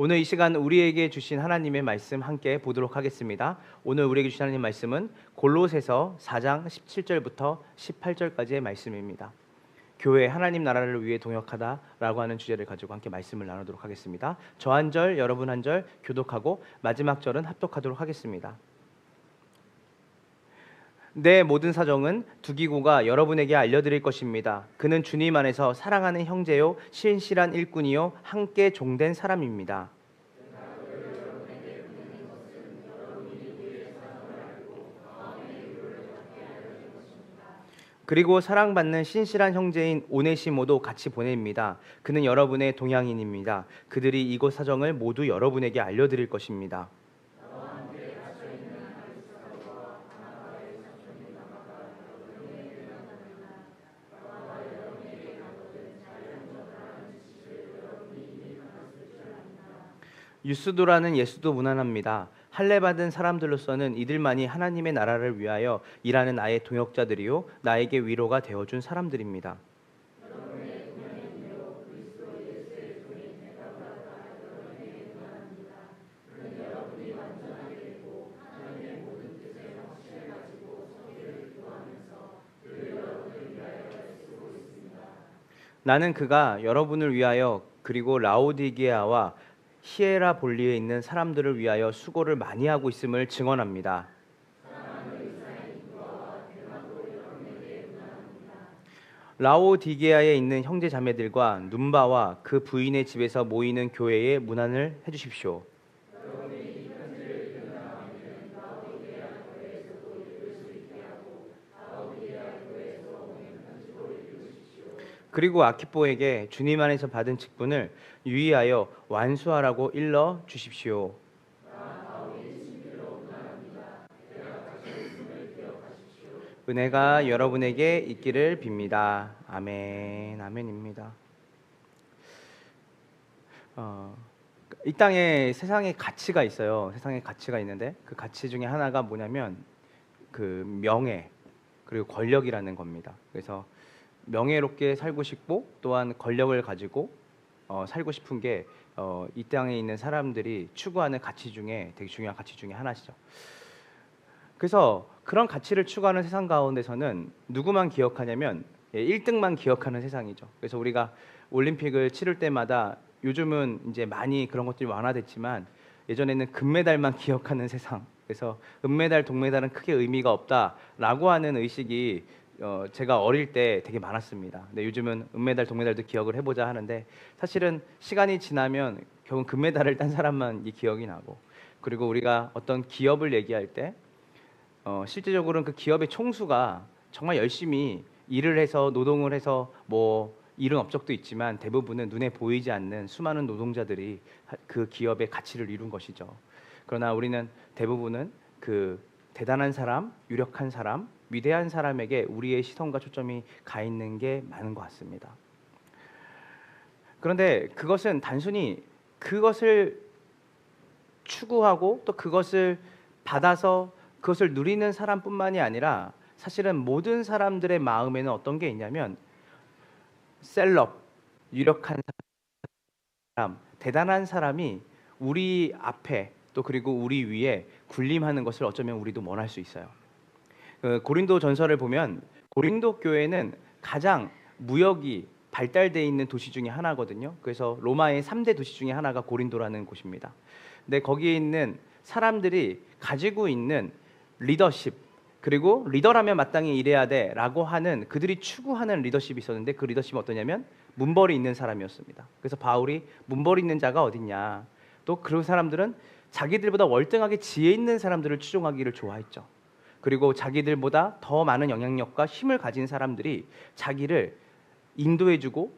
오늘 이 시간 우리에게 주신 하나님의 말씀 함께 보도록 하겠습니다. 오늘 우리에게 주신 하나님의 말씀은 골로새서 4장 17절부터 18절까지의 말씀입니다. 교회 하나님 나라를 위해 동역하다라고 하는 주제를 가지고 함께 말씀을 나누도록 하겠습니다. 저 한 절, 여러분 한 절 교독하고 마지막 절은 합독하도록 하겠습니다. 내 모든 사정은 두기고가 여러분에게 알려드릴 것입니다. 그는 주님 안에서 사랑하는 형제요 신실한 일꾼이요 함께 종된 사람입니다. 그리고 사랑받는 신실한 형제인 오네시모도 같이 보냅니다. 그는 여러분의 동양인입니다. 그들이 이곳 사정을 모두 여러분에게 알려드릴 것입니다. 유스도라는 예수도 무난합니다. 할례 받은 사람들로서는 이들만이 하나님의 나라를 위하여 일하는 나의 동역자들이요 나에게 위로가 되어준 사람들입니다. 나는 그가 여러분을 위하여 그리고 라오디게아와 히에라볼리에 있는 사람들을 위하여 수고를 많이 하고 있음을 증언합니다. 라오디게아에 있는 형제 자매들과 눈바와 그 부인의 집에서 모이는 교회에 문안을 해주십시오. 그리고 아키포에게 주님 안에서 받은 직분을 유의하여 완수하라고 일러 주십시오. 은혜가 여러분에게 있기를 빕니다. 아멘, 아멘입니다. 이 땅에 세상에 가치가 있어요. 세상에 가치가 있는데 그 가치 중에 하나가 뭐냐면 그 명예 그리고 권력이라는 겁니다. 그래서 명예롭게 살고 싶고 또한 권력을 가지고 살고 싶은 게 이 땅에 있는 사람들이 추구하는 가치 중에 되게 중요한 가치 중에 하나시죠. 그래서 그런 가치를 추구하는 세상 가운데서는 누구만 기억하냐면 1등만 기억하는 세상이죠. 그래서 우리가 올림픽을 치를 때마다 요즘은 이제 많이 그런 것들이 완화됐지만 예전에는 금메달만 기억하는 세상. 그래서 은메달, 동메달은 크게 의미가 없다라고 하는 의식이 제가 어릴 때 되게 많았습니다. 근데 요즘은 은메달, 동메달도 기억을 해보자 하는데 사실은 시간이 지나면 결국 금메달을 딴 사람만 이 기억이 나고 그리고 우리가 어떤 기업을 얘기할 때 실제적으로는 그 기업의 총수가 정말 열심히 일을 해서 노동을 해서 뭐 이룬 업적도 있지만 대부분은 눈에 보이지 않는 수많은 노동자들이 그 기업의 가치를 이룬 것이죠. 그러나 우리는 대부분은 그 대단한 사람, 유력한 사람, 위대한 사람에게 우리의 시선과 초점이 가 있는 게 많은 것 같습니다. 그런데 그것은 단순히 그것을 추구하고 또 그것을 받아서 그것을 누리는 사람뿐만이 아니라 사실은 모든 사람들의 마음에는 어떤 게 있냐면 셀럽, 유력한 사람, 대단한 사람이 우리 앞에 또 그리고 우리 위에 군림하는 것을 어쩌면 우리도 원할 수 있어요. 고린도 전설을 보면 고린도 교회는 가장 무역이 발달되어 있는 도시 중에 하나거든요. 그래서 로마의 3대 도시 중에 하나가 고린도라는 곳입니다. 근데 거기에 있는 사람들이 가지고 있는 리더십 그리고 리더라면 마땅히 일해야 돼라고 하는 그들이 추구하는 리더십이 있었는데 그 리더십은 어떠냐면 문벌이 있는 사람이었습니다. 그래서 바울이 문벌이 있는 자가 어딨냐 또 그런 사람들은 자기들보다 월등하게 지혜 있는 사람들을 추종하기를 좋아했죠. 그리고 자기들보다 더 많은 영향력과 힘을 가진 사람들이 자기를 인도해주고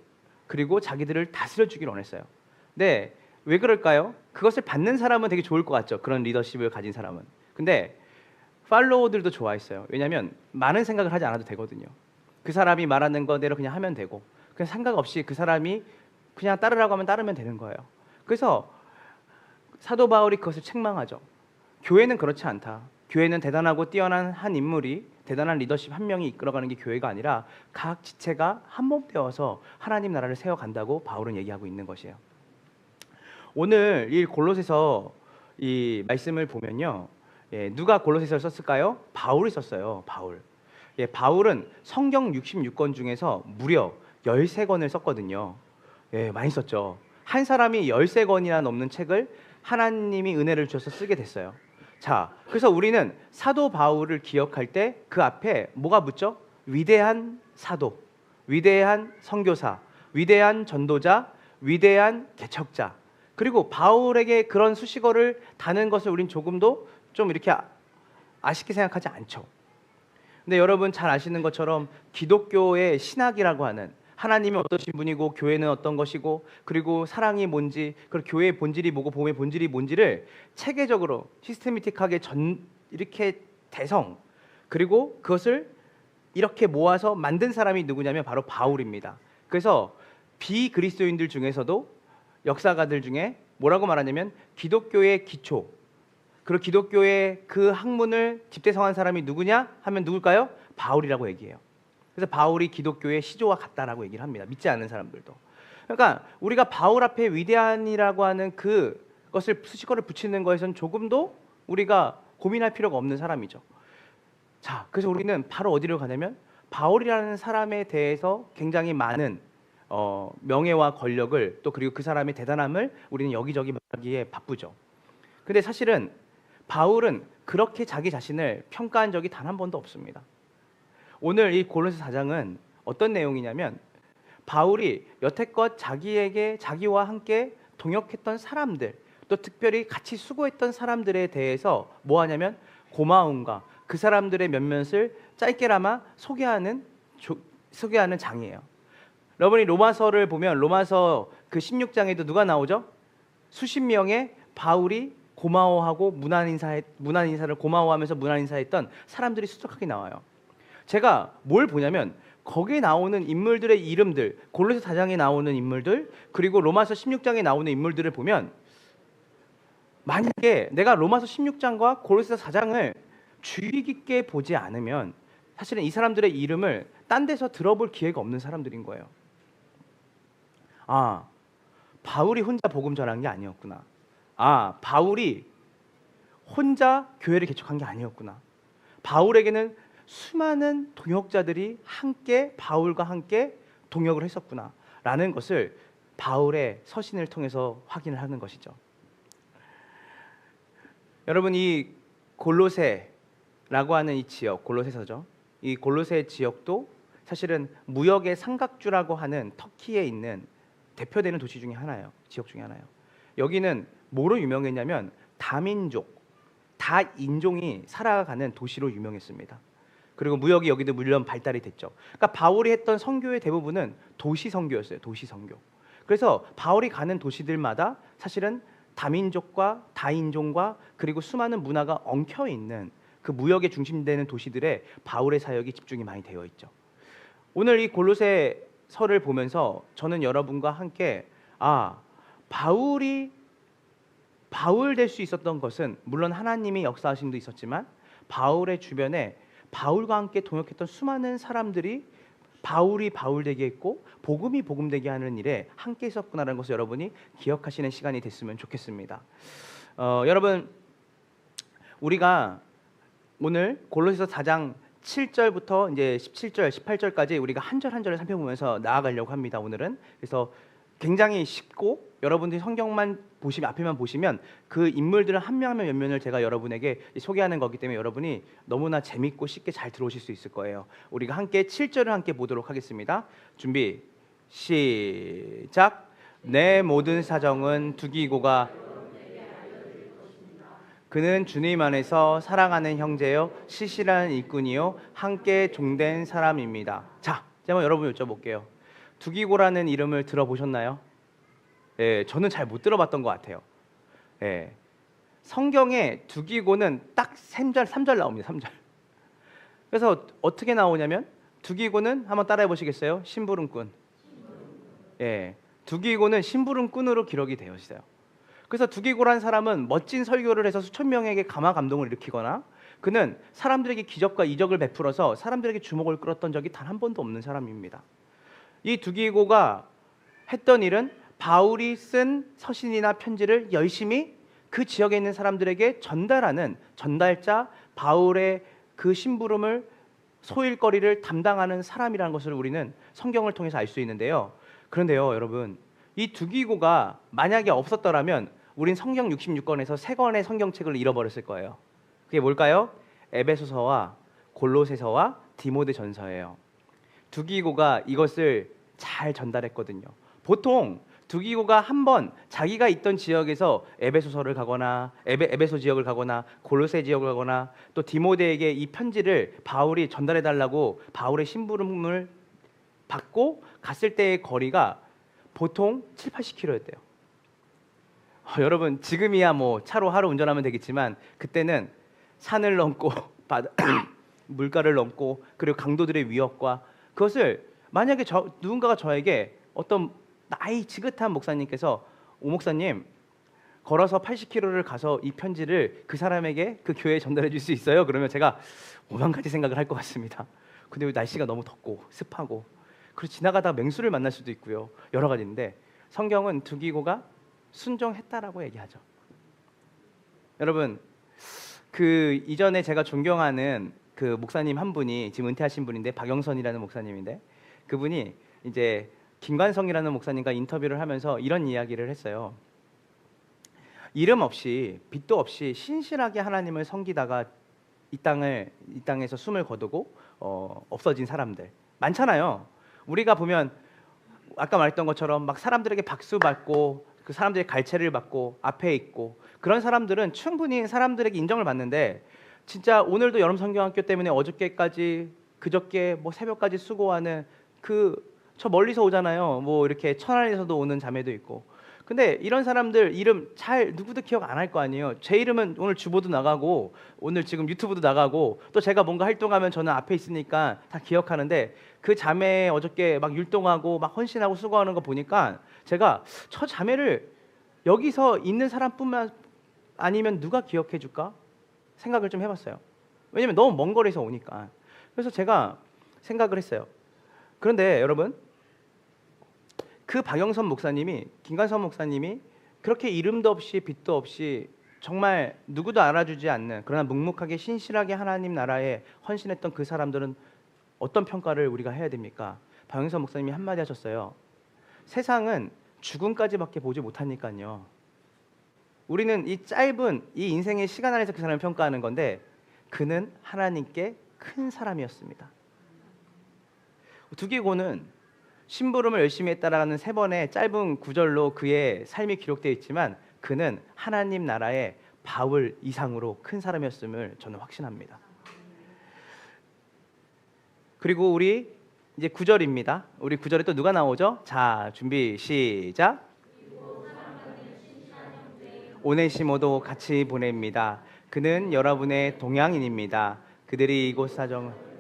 그리고 자기들을 다스려주기를 원했어요. 근데 왜 그럴까요? 그것을 받는 사람은 되게 좋을 것 같죠. 그런 리더십을 가진 사람은. 근데 팔로워들도 좋아했어요. 왜냐하면 많은 생각을 하지 않아도 되거든요. 그 사람이 말하는 거대로 그냥 하면 되고 그냥 생각 없이 그 사람이 그냥 따르라고 하면 따르면 되는 거예요. 그래서 사도 바울이 그것을 책망하죠. 교회는 그렇지 않다. 교회는 대단하고 뛰어난 한 인물이 대단한 리더십 한 명이 이끌어가는 게 교회가 아니라 각 지체가 한 몸 되어서 하나님 나라를 세워간다고 바울은 얘기하고 있는 것이에요. 오늘 이 골로새서 이 말씀을 보면요, 누가 골로새서를 썼을까요? 바울이 썼어요. 바울. 바울은 성경 66권 중에서 무려 13권을 썼거든요. 많이 썼죠. 한 사람이 13권이나 넘는 책을 하나님이 은혜를 주셔서 쓰게 됐어요. 자, 그래서 우리는 사도 바울을 기억할 때 그 앞에 뭐가 붙죠? 위대한 사도, 위대한 선교사, 위대한 전도자, 위대한 개척자. 그리고 바울에게 그런 수식어를 다는 것을 우린 조금도 좀 이렇게 아쉽게 생각하지 않죠. 근데 여러분 잘 아시는 것처럼 기독교의 신학이라고 하는, 하나님이 어떠신 분이고 교회는 어떤 것이고 그리고 사랑이 뭔지, 그리고 교회의 본질이 뭐고 복음의 본질이 뭔지를 체계적으로 시스테미틱하게 이렇게 대성, 그리고 그것을 이렇게 모아서 만든 사람이 누구냐면 바로 바울입니다. 그래서 비그리스도인들 중에서도 역사가들 중에 뭐라고 말하냐면 기독교의 기초, 그리고 기독교의 그 학문을 집대성한 사람이 누구냐 하면 누굴까요? 바울이라고 얘기해요. 그래서 바울이 기독교의 시조와 같다라고 얘기를 합니다. 믿지 않는 사람들도. 그러니까 우리가 바울 앞에 위대한이라고 하는 그것을 수식어를 붙이는 것에선 조금도 우리가 고민할 필요가 없는 사람이죠. 자, 그래서 우리는 바로 어디로 가냐면 바울이라는 사람에 대해서 굉장히 많은 명예와 권력을, 또 그리고 그 사람의 대단함을 우리는 여기저기 말하기에 바쁘죠. 근데 사실은 바울은 그렇게 자기 자신을 평가한 적이 단 한 번도 없습니다. 오늘 이 골로새 4장은 어떤 내용이냐면 바울이 여태껏 자기와 함께 동역했던 사람들, 또 특별히 같이 수고했던 사람들에 대해서 뭐 하냐면 고마움과 그 사람들의 면면을 짧게나마 소개하는 장이에요. 여러분이 로마서를 보면 로마서 그 16장에도 누가 나오죠? 수십 명의 바울이 고마워하고 문안 인사를 고마워하면서 문안 인사했던 사람들이 수적하게 나와요. 제가 뭘 보냐면 거기에 나오는 인물들의 이름들, 골로새 4장에 나오는 인물들, 그리고 로마서 16장에 나오는 인물들을 보면, 만약에 내가 로마서 16장과 골로새 4장을 주의 깊게 보지 않으면 사실은 이 사람들의 이름을 딴 데서 들어볼 기회가 없는 사람들인 거예요. 아, 바울이 혼자 복음 전한 게 아니었구나. 아, 바울이 혼자 교회를 개척한 게 아니었구나. 바울에게는 수많은 동역자들이 함께 바울과 함께 동역을 했었구나 라는 것을 바울의 서신을 통해서 확인을 하는 것이죠. 여러분, 이 골로새라고 하는 이 지역, 골로새서죠. 이 골로새 지역도 사실은 무역의 삼각주라고 하는 터키에 있는 대표되는 도시 중에 하나예요. 지역 중에 하나예요. 여기는 뭐로 유명했냐면 다민족, 다인종이 살아가는 도시로 유명했습니다. 그리고 무역이 여기도 물론 발달이 됐죠. 그러니까 바울이 했던 선교의 대부분은 도시 선교였어요. 도시 선교. 그래서 바울이 가는 도시들마다 사실은 다민족과 다인종과 그리고 수많은 문화가 엉켜 있는 그 무역의 중심되는 도시들에 바울의 사역이 집중이 많이 되어 있죠. 오늘 이 골로새서를 보면서 저는 여러분과 함께 바울이 바울 될 수 있었던 것은 물론 하나님이 역사하심도 있었지만 바울의 주변에 바울과 함께 동역했던 수많은 사람들이 바울이 바울 되게 했고 복음이 복음 되게 하는 일에 함께 있었구나라는 것을 여러분이 기억하시는 시간이 됐으면 좋겠습니다. 여러분, 우리가 오늘 골로새서 4장 7절부터 이제 17절, 18절까지 우리가 한 절 한 절을 살펴보면서 나아가려고 합니다. 오늘은. 그래서 굉장히 쉽고 여러분들이 성경만 보시면, 앞에만 보시면 그 인물들을 한 명 한 명 면면을 제가 여러분에게 소개하는 거기 때문에 여러분이 너무나 재밌고 쉽게 잘 들어오실 수 있을 거예요. 우리가 함께 7절을 함께 보도록 하겠습니다. 준비 시작. 내 모든 사정은 두기고가 그는 주님 안에서 사랑하는 형제요 시실한 일꾼이요 함께 종된 사람입니다. 자, 제가 여러분 여쭤볼게요. 두기고라는 이름을 들어보셨나요? 저는 잘 못 들어봤던 것 같아요. 성경에 두기고는 딱 3절 나옵니다. 3절. 그래서 어떻게 나오냐면 두기고는 한번 따라해 보시겠어요? 심부름꾼. 두기고는 심부름꾼으로 기록이 되어 있어요. 그래서 두기고라는 사람은 멋진 설교를 해서 수천 명에게 감화 감동을 일으키거나 그는 사람들에게 기적과 이적을 베풀어서 사람들에게 주목을 끌었던 적이 단 한 번도 없는 사람입니다. 이 두기고가 했던 일은 바울이 쓴 서신이나 편지를 열심히 그 지역에 있는 사람들에게 전달하는 전달자, 바울의 그 심부름을 소일거리를 담당하는 사람이라는 것을 우리는 성경을 통해서 알 수 있는데요. 그런데요, 여러분, 이 두기고가 만약에 없었더라면 우린 성경 66권에서 3권의 성경책을 잃어버렸을 거예요. 그게 뭘까요? 에베소서와 골로새서와 디모데전서예요. 두기고가 이것을 잘 전달했거든요. 보통 두기고가 한번 자기가 있던 지역에서 에베소서를 가거나 에베소 지역을 가거나 골로새 지역을 가거나 또 디모데에게 이 편지를 바울이 전달해 달라고 바울의 심부름을 받고 갔을 때의 거리가 보통 7, 80km였대요. 여러분, 지금이야 뭐 차로 하루 운전하면 되겠지만 그때는 산을 넘고 물가를 넘고 그리고 강도들의 위협과 그것을 만약에 누군가가 저에게 어떤 나이 지긋한 목사님께서 오 목사님 걸어서 80km를 가서 이 편지를 그 사람에게 그 교회에 전달해 줄 수 있어요? 그러면 제가 5만 가지 생각을 할 것 같습니다. 근데 날씨가 너무 덥고 습하고 그리고 지나가다가 맹수를 만날 수도 있고요. 여러 가지인데 성경은 두기고가 순종했다라고 얘기하죠. 여러분, 그 이전에 제가 존경하는 그 목사님 한 분이 지금 은퇴하신 분인데 박영선이라는 목사님인데 그분이 이제 김관성이라는 목사님과 인터뷰를 하면서 이런 이야기를 했어요. 이름 없이 빚도 없이 신실하게 하나님을 섬기다가 이 땅에서 숨을 거두고 없어진 사람들 많잖아요. 우리가 보면 아까 말했던 것처럼 막 사람들에게 박수 받고 그 사람들의 갈채를 받고 앞에 있고 그런 사람들은 충분히 사람들에게 인정을 받는데 진짜 오늘도 여름 성경학교 때문에 어저께까지 그저께 뭐 새벽까지 수고하는 저 멀리서 오잖아요. 뭐 이렇게 천안에서도 오는 자매도 있고. 근데 이런 사람들 이름 잘 누구도 기억 안 할 거 아니에요. 제 이름은 오늘 주보도 나가고 오늘 지금 유튜브도 나가고 또 제가 뭔가 활동하면 저는 앞에 있으니까 다 기억하는데 그 자매 어저께 막 율동하고 막 헌신하고 수고하는 거 보니까 제가 저 자매를 여기서 있는 사람뿐만 아니면 누가 기억해 줄까 생각을 좀 해봤어요. 왜냐면 너무 먼 거리에서 오니까. 그래서 제가 생각을 했어요. 그런데 여러분, 그 박영선 목사님이 김관선 목사님이 그렇게 이름도 없이 빚도 없이 정말 누구도 알아주지 않는 그러나 묵묵하게 신실하게 하나님 나라에 헌신했던 그 사람들은 어떤 평가를 우리가 해야 됩니까? 박영선 목사님이 한마디 하셨어요. 세상은 죽음까지밖에 보지 못하니까요. 우리는 이 짧은 이 인생의 시간 안에서 그 사람을 평가하는 건데 그는 하나님께 큰 사람이었습니다. 두기고는 심부름을 열심히 했다라는 3번의 짧은 구절로 그의 삶이 기록되어 있지만 그는 하나님 나라의 바울 이상으로 큰 사람이었음을 저는 확신합니다. 그리고 우리 이제 9절입니다. 우리 9절에 또 누가 나오죠? 자, 준비 시작. 오네시모도 같이 보냅니다. 그는 여러분의 동양인입니다. 그들이 이곳 사정을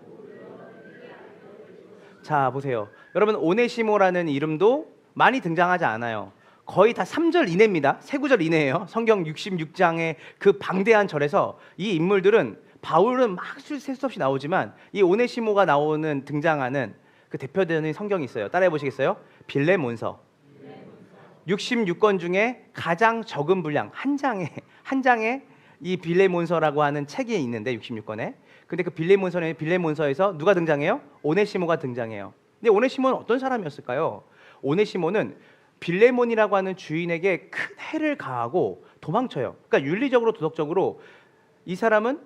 자 보세요. 여러분, 오네시모라는 이름도 많이 등장하지 않아요. 거의 다 3절 이내입니다. 3구절 이내예요. 성경 66장의 그 방대한 절에서 이 인물들은 바울은 막 셀 수 없이 나오지만 이 오네시모가 등장하는 그 대표되는 성경이 있어요. 따라해 보시겠어요? 빌레몬서. 66권 중에 가장 적은 분량 한 장에 이 빌레몬서라고 하는 책이 있는데 66권에. 근데 그 빌레몬서에서 누가 등장해요? 오네시모가 등장해요. 근데 오네시모는 어떤 사람이었을까요? 오네시모는 빌레몬이라고 하는 주인에게 큰 해를 가하고 도망쳐요. 그러니까 윤리적으로 도덕적으로 이 사람은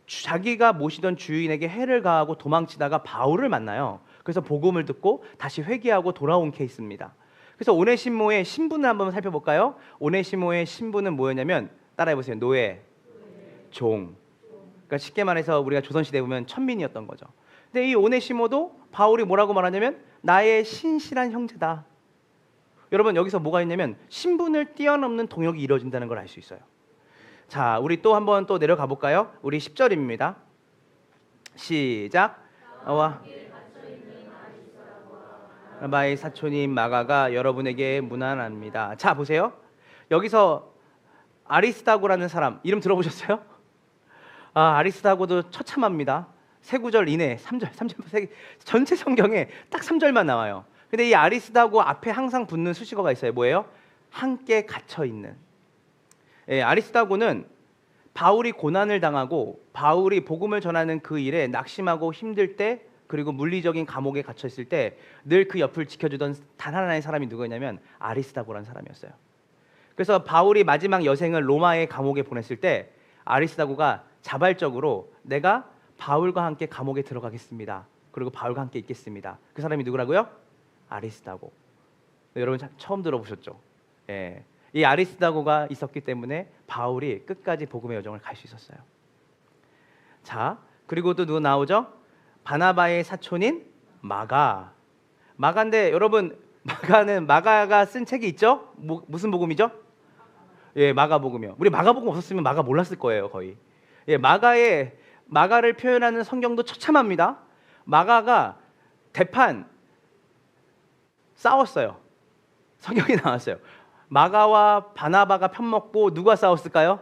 자기가 모시던 주인에게 해를 가하고 도망치다가 바울을 만나요. 그래서 복음을 듣고 다시 회개하고 돌아온 케이스입니다. 그래서 오네시모의 신분을 한번 살펴볼까요? 오네시모의 신분은 뭐였냐면 따라해보세요. 노예, 종. 그러니까 쉽게 말해서 우리가 조선시대에 보면 천민이었던 거죠. 근데 이 오네시모도 바울이 뭐라고 말하냐면 나의 신실한 형제다. 여러분, 여기서 뭐가 있냐면 신분을 뛰어넘는 동역이 이루어진다는 걸 알 수 있어요. 자, 우리 또 한번 또 내려가 볼까요? 우리 10절입니다. 시작. 라바의 사촌인 마가가 여러분에게 문안합니다. 자, 보세요. 여기서 아리스다고라는 사람 이름 들어보셨어요? 아리스다고도 처참합니다. 3구절 이내, 3절, 전체 성경에 딱 3절만 나와요. 근데 이 아리스다고 앞에 항상 붙는 수식어가 있어요. 뭐예요? 함께 갇혀 있는. 예, 아리스다고는 바울이 고난을 당하고 바울이 복음을 전하는 그 일에 낙심하고 힘들 때, 그리고 물리적인 감옥에 갇혀 있을 때 늘 그 옆을 지켜주던 단 하나의 사람이 누구였냐면 아리스다고라는 사람이었어요. 그래서 바울이 마지막 여생을 로마의 감옥에 보냈을 때 아리스다고가 자발적으로 내가 바울과 함께 감옥에 들어가겠습니다. 그리고 바울과 함께 있겠습니다. 그 사람이 누구라고요? 아리스다고. 여러분 처음 들어보셨죠? 예. 이 아리스다고가 있었기 때문에 바울이 끝까지 복음의 여정을 갈 수 있었어요. 자, 그리고 또 누구 나오죠? 바나바의 사촌인 마가. 마가인데 여러분, 마가가 쓴 책이 있죠? 무슨 복음이죠? 예, 마가복음이요. 우리 마가복음 없었으면 마가 몰랐을 거예요, 거의. 예, 마가를 표현하는 성경도 처참합니다. 마가가 대판 싸웠어요. 성경이 나왔어요. 마가와 바나바가 편먹고 누가 싸웠을까요?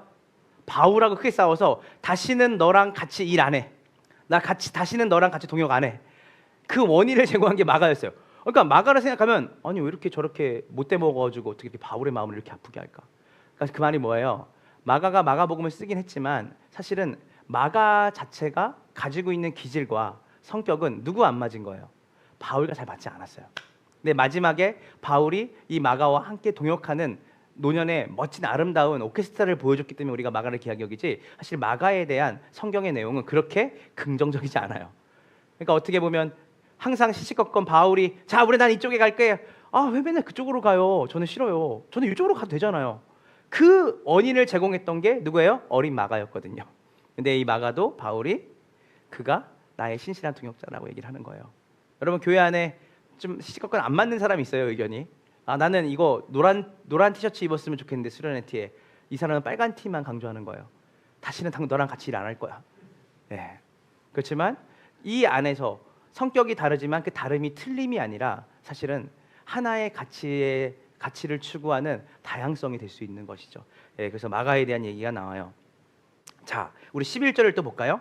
바울하고 크게 싸워서 다시는 너랑 같이 일 안 해. 다시는 너랑 같이 동역 안 해. 그 원인을 제공한 게 마가였어요. 그러니까 마가를 생각하면 아니 왜 이렇게 저렇게 못돼 먹어가지고 어떻게 이렇게 바울의 마음을 이렇게 아프게 할까? 그러니까 그 말이 뭐예요? 마가가 마가복음을 쓰긴 했지만 사실은 마가 자체가 가지고 있는 기질과 성격은 누구 안 맞은 거예요? 바울과 잘 맞지 않았어요. 근데 마지막에 바울이 이 마가와 함께 동역하는 노년의 멋진 아름다운 오케스트라를 보여줬기 때문에 우리가 마가를 귀하게 여기지, 사실 마가에 대한 성경의 내용은 그렇게 긍정적이지 않아요. 그러니까 어떻게 보면 항상 시시콜콜 바울이 자 우리 난 이쪽에 갈게요. 아 왜 맨날 그쪽으로 가요? 저는 싫어요. 저는 이쪽으로 가도 되잖아요. 그 원인을 제공했던 게 누구예요? 어린 마가였거든요. 근데 이 마가도 바울이 그가 나의 신실한 동역자라고 얘기를 하는 거예요. 여러분 교회 안에 좀 시시콜콜 안 맞는 사람이 있어요, 의견이. 아 나는 이거 노란 티셔츠 입었으면 좋겠는데 수련회 티에 이 사람은 빨간 티만 강조하는 거예요. 다시는 너랑 같이 일 안 할 거야. 네. 그렇지만 이 안에서 성격이 다르지만 그 다름이 틀림이 아니라 사실은 하나의 가치를 추구하는 다양성이 될 수 있는 것이죠. 예, 그래서 마가에 대한 얘기가 나와요. 자, 우리 11절을 또 볼까요?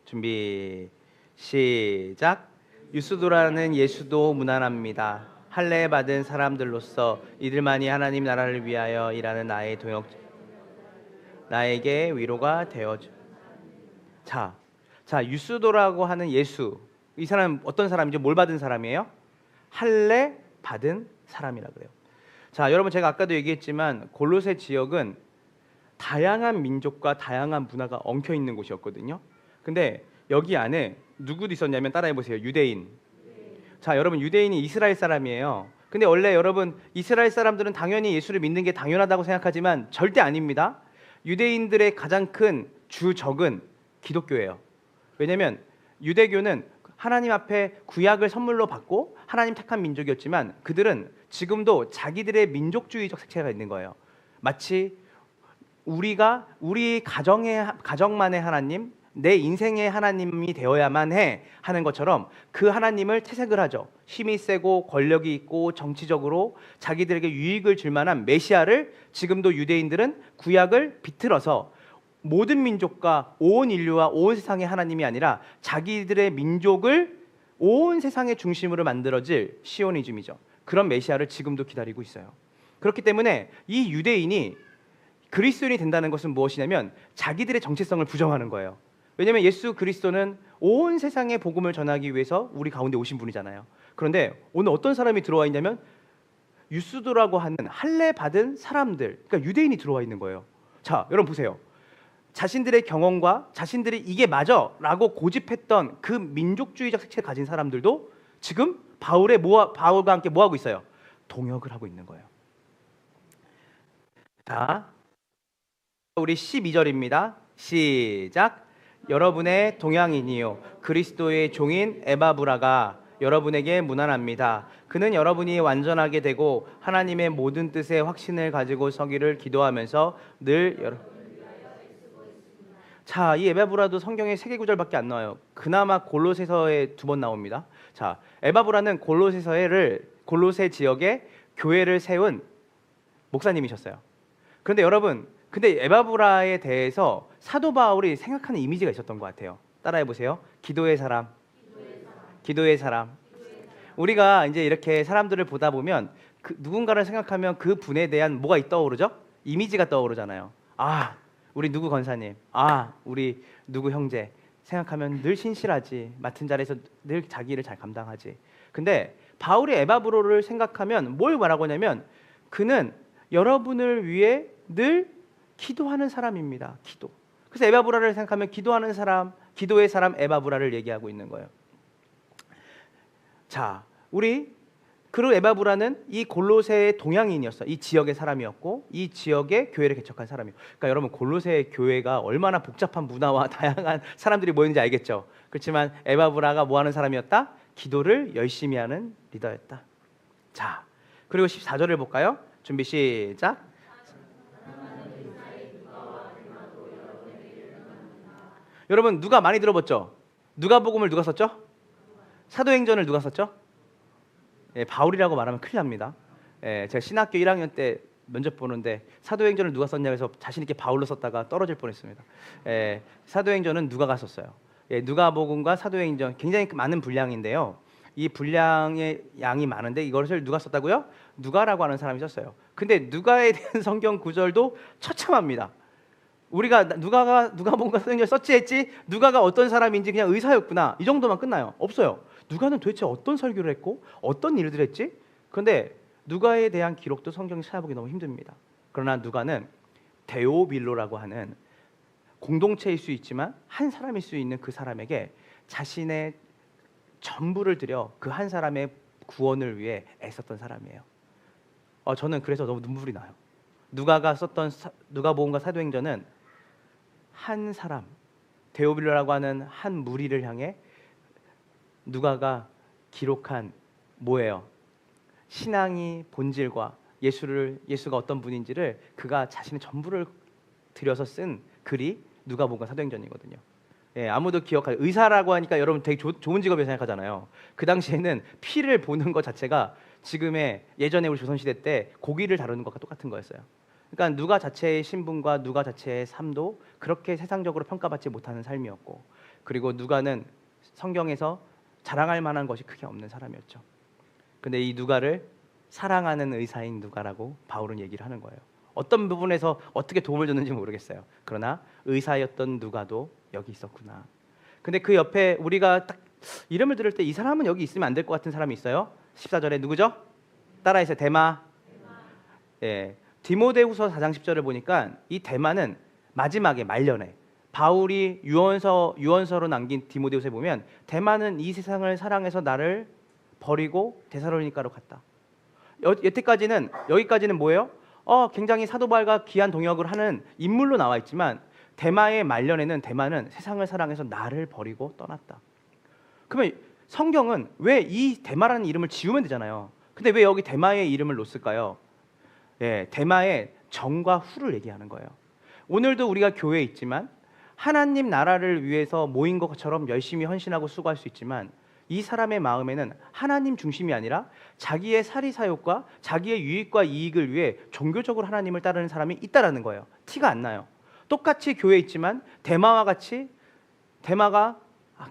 준비 시작. 유스도라는 예수도 무난합니다. 할례 받은 사람들로서 이들만이 하나님 나라를 위하여 일하는 나의 나에게 위로가 되어주. 자, 유스도라고 하는 예수, 이 사람 어떤 사람이죠? 뭘 받은 사람이에요? 할례 받은 사람이라 그래요. 자, 여러분 제가 아까도 얘기했지만 골로새 지역은 다양한 민족과 다양한 문화가 엉켜 있는 곳이었거든요. 근데 여기 안에 누구도 있었냐면 따라해 보세요. 유대인. 자, 여러분 유대인이 이스라엘 사람이에요. 근데 원래 여러분 이스라엘 사람들은 당연히 예수를 믿는 게 당연하다고 생각하지만 절대 아닙니다. 유대인들의 가장 큰 주적은 기독교예요. 왜냐하면 유대교는 하나님 앞에 구약을 선물로 받고 하나님 택한 민족이었지만 그들은 지금도 자기들의 민족주의적 색채가 있는 거예요. 마치 우리 가정만의 하나님, 내 인생의 하나님이 되어야만 해 하는 것처럼 그 하나님을 채색을 하죠. 힘이 세고 권력이 있고 정치적으로 자기들에게 유익을 줄 만한 메시아를 지금도 유대인들은 구약을 비틀어서 모든 민족과 온 인류와 온 세상의 하나님이 아니라 자기들의 민족을 온 세상의 중심으로 만들어질 시오니즘이죠. 그런 메시아를 지금도 기다리고 있어요. 그렇기 때문에 이 유대인이 그리스도인이 된다는 것은 무엇이냐면 자기들의 정체성을 부정하는 거예요. 왜냐하면 예수 그리스도는 온 세상에 복음을 전하기 위해서 우리 가운데 오신 분이잖아요. 그런데 오늘 어떤 사람이 들어와 있냐면 유스도라고 하는 할례 받은 사람들, 그러니까 유대인이 들어와 있는 거예요. 자, 여러분 보세요. 자신들의 경험과 자신들이 이게 맞아라고 고집했던 그 민족주의적 색채를 가진 사람들도 지금 바울과 함께 뭐 하고 있어요? 동역을 하고 있는 거예요. 자, 우리 12절입니다. 시작. 여러분의 동양인이요 그리스도의 종인 에바브라가 여러분에게 문안합니다. 그는 여러분이 완전하게 되고 하나님의 모든 뜻에 확신을 가지고 서기를 기도하면서 늘 자, 이 에바브라도 성경에 3개 구절밖에 안 나와요. 그나마 골로새서에 2번 나옵니다. 자, 에바브라는 골로새 지역에 교회를 세운 목사님이셨어요. 그런데 여러분, 근데 에바브라에 대해서 사도 바울이 생각하는 이미지가 있었던 것 같아요. 따라해 보세요. 기도의 사람. 우리가 이제 이렇게 사람들을 보다 보면 누군가를 생각하면 그 분에 대한 뭐가 떠오르죠? 이미지가 떠오르잖아요. 아, 우리 누구 권사님, 아, 우리 누구 형제 생각하면 늘 신실하지, 맡은 자리에서 늘 자기 일을 잘 감당하지. 근데 바울이 에바브로를 생각하면 뭘 말하고 하냐면 그는 여러분을 위해 늘 기도하는 사람입니다. 기도. 그래서 에바브라를 생각하면 기도하는 사람, 기도의 사람 에바브라를 얘기하고 있는 거예요. 자, 그리고 에바브라는 이 골로새의 동양인이었어. 이 지역의 사람이었고 이 지역의 교회를 개척한 사람이에요. 그러니까 여러분 골로새 교회가 얼마나 복잡한 문화와 다양한 사람들이 모였는지 알겠죠. 그렇지만 에바브라가 뭐 하는 사람이었다? 기도를 열심히 하는 리더였다. 자, 그리고 14절을 볼까요? 준비 시작. 여러분 누가 많이 들어봤죠? 누가복음을 누가 썼죠? 사도행전을 누가 썼죠? 바울이라고 말하면 큰일 납니다. 제가 신학교 1학년 때 면접 보는데 사도행전을 누가 썼냐 해서 자신 있게 바울로 썼다가 떨어질 뻔했습니다. 사도행전은 누가가 썼어요. 누가복음과 사도행전 굉장히 많은 분량인데요. 이 분량의 양이 많은데 이것을 누가 썼다고요? 누가라고 하는 사람이 썼어요. 근데 누가에 대한 성경 구절도 처참합니다. 우리가 누가복음과 사도행전 썼지 했지 누가가 어떤 사람인지 그냥 의사였구나 이 정도만 끝나요. 없어요. 누가는 도대체 어떤 설교를 했고 어떤 일들을 했지? 그런데 누가에 대한 기록도 성경에 찾아보기 너무 힘듭니다. 그러나 누가는 데오빌로라고 하는 공동체일 수 있지만 한 사람일 수 있는 그 사람에게 자신의 전부를 들여 그 한 사람의 구원을 위해 애썼던 사람이에요. 저는 그래서 너무 눈물이 나요. 누가가 썼던 누가복음과 사도행전은 한 사람 데오빌로라고 하는 한 무리를 향해 누가가 기록한 뭐예요? 신앙의 본질과 예수가 어떤 분인지를 그가 자신의 전부를 들여서 쓴 글이 누가복음과 사도행전이거든요. 아무도 기억할 의사라고 하니까 여러분 되게 좋은 직업이라고 생각하잖아요. 그 당시에는 피를 보는 것 자체가 지금의 예전에 우리 조선시대 때 고기를 다루는 것과 똑같은 거였어요. 그러니까 누가 자체의 신분과 누가 자체의 삶도 그렇게 세상적으로 평가받지 못하는 삶이었고, 그리고 누가는 성경에서 자랑할 만한 것이 크게 없는 사람이었죠. 근데 이 누가를 사랑하는 의사인 누가라고 바울은 얘기를 하는 거예요. 어떤 부분에서 어떻게 도움을 줬는지 모르겠어요. 그러나 의사였던 누가도 여기 있었구나. 근데 그 옆에 우리가 딱 이름을 들을 때 이 사람은 여기 있으면 안 될 것 같은 사람이 있어요. 14절에 누구죠? 따라해서 데마. 디모데후서 4장 10절을 보니까 이 데마는 마지막에 말년에 바울이 유언서로 남긴 디모데후서에 보면 데마는 이 세상을 사랑해서 나를 버리고 데살로니가로 갔다. 여기까지는 뭐예요? 굉장히 사도 바울과 귀한 동역을 하는 인물로 나와 있지만 데마의 말년에는 데마는 세상을 사랑해서 나를 버리고 떠났다. 그러면 성경은 왜 이 데마라는 이름을 지우면 되잖아요. 근데 왜 여기 데마의 이름을 놓았을까요? 데마의 전과 후를 얘기하는 거예요. 오늘도 우리가 교회에 있지만 하나님 나라를 위해서 모인 것처럼 열심히 헌신하고 수고할 수 있지만 이 사람의 마음에는 하나님 중심이 아니라 자기의 사리사욕과 자기의 유익과 이익을 위해 종교적으로 하나님을 따르는 사람이 있다라는 거예요. 티가 안 나요. 똑같이 교회에 있지만 데마와 같이 데마가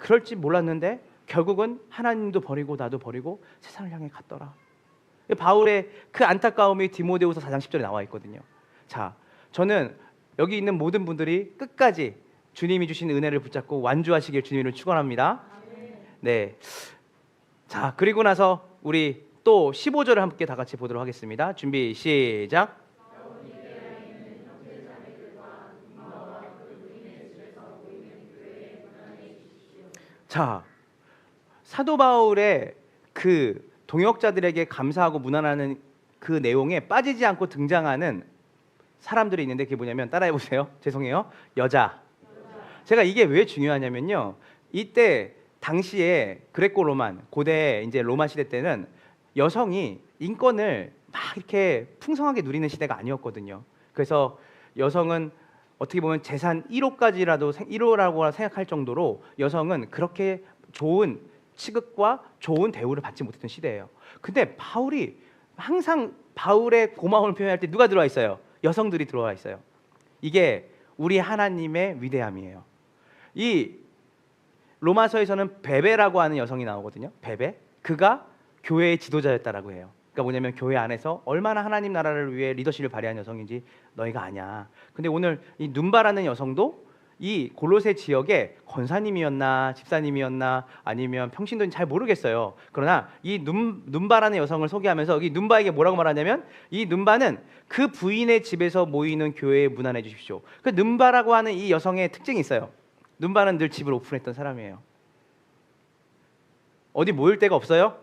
그럴지 몰랐는데 결국은 하나님도 버리고 나도 버리고 세상을 향해 갔더라. 바울의 그 안타까움이 디모데후서 4장 10절에 나와 있거든요. 자, 저는 여기 있는 모든 분들이 끝까지 주님이 주신 은혜를 붙잡고 완주하시길 주님을 축원합니다. 네. 자, 그리고 나서 우리 또 15절을 함께 다 같이 보도록 하겠습니다. 준비 시작. 자, 사도 바울의 그 동역자들에게 감사하고 문안하는 그 내용에 빠지지 않고 등장하는 사람들이 있는데 그게 뭐냐면 따라해 보세요. 죄송해요. 여자. 제가 이게 왜 중요하냐면요. 이때 당시에 그레코 로만 고대 이제 로마 시대 때는 여성이 인권을 막 이렇게 풍성하게 누리는 시대가 아니었거든요. 그래서 여성은 어떻게 보면 재산 1호까지라도 1호라고 생각할 정도로 여성은 그렇게 좋은 취급과 좋은 대우를 받지 못했던 시대예요. 근데 바울이 항상 바울의 고마움을 표현할 때 누가 들어와 있어요? 여성들이 들어와 있어요. 이게 우리 하나님의 위대함이에요. 이 로마서에서는 베베라고 하는 여성이 나오거든요. 베베. 그가 교회의 지도자였다라고 해요. 그러니까 뭐냐면 교회 안에서 얼마나 하나님 나라를 위해 리더십을 발휘한 여성인지 너희가 아냐. 근데 오늘 이 눈바라는 여성도 이 골로새 지역의 권사님이었나 집사님이었나 아니면 평신도인지 잘 모르겠어요. 그러나 이 눈바라는 여성을 소개하면서 이 눈바에게 뭐라고 말하냐면 이 눈바는 그 부인의 집에서 모이는 교회에 문안해 주십시오. 그 눈바라고 하는 이 여성의 특징이 있어요. 눈바는 늘 집을 오픈했던 사람이에요. 어디 모일 데가 없어요?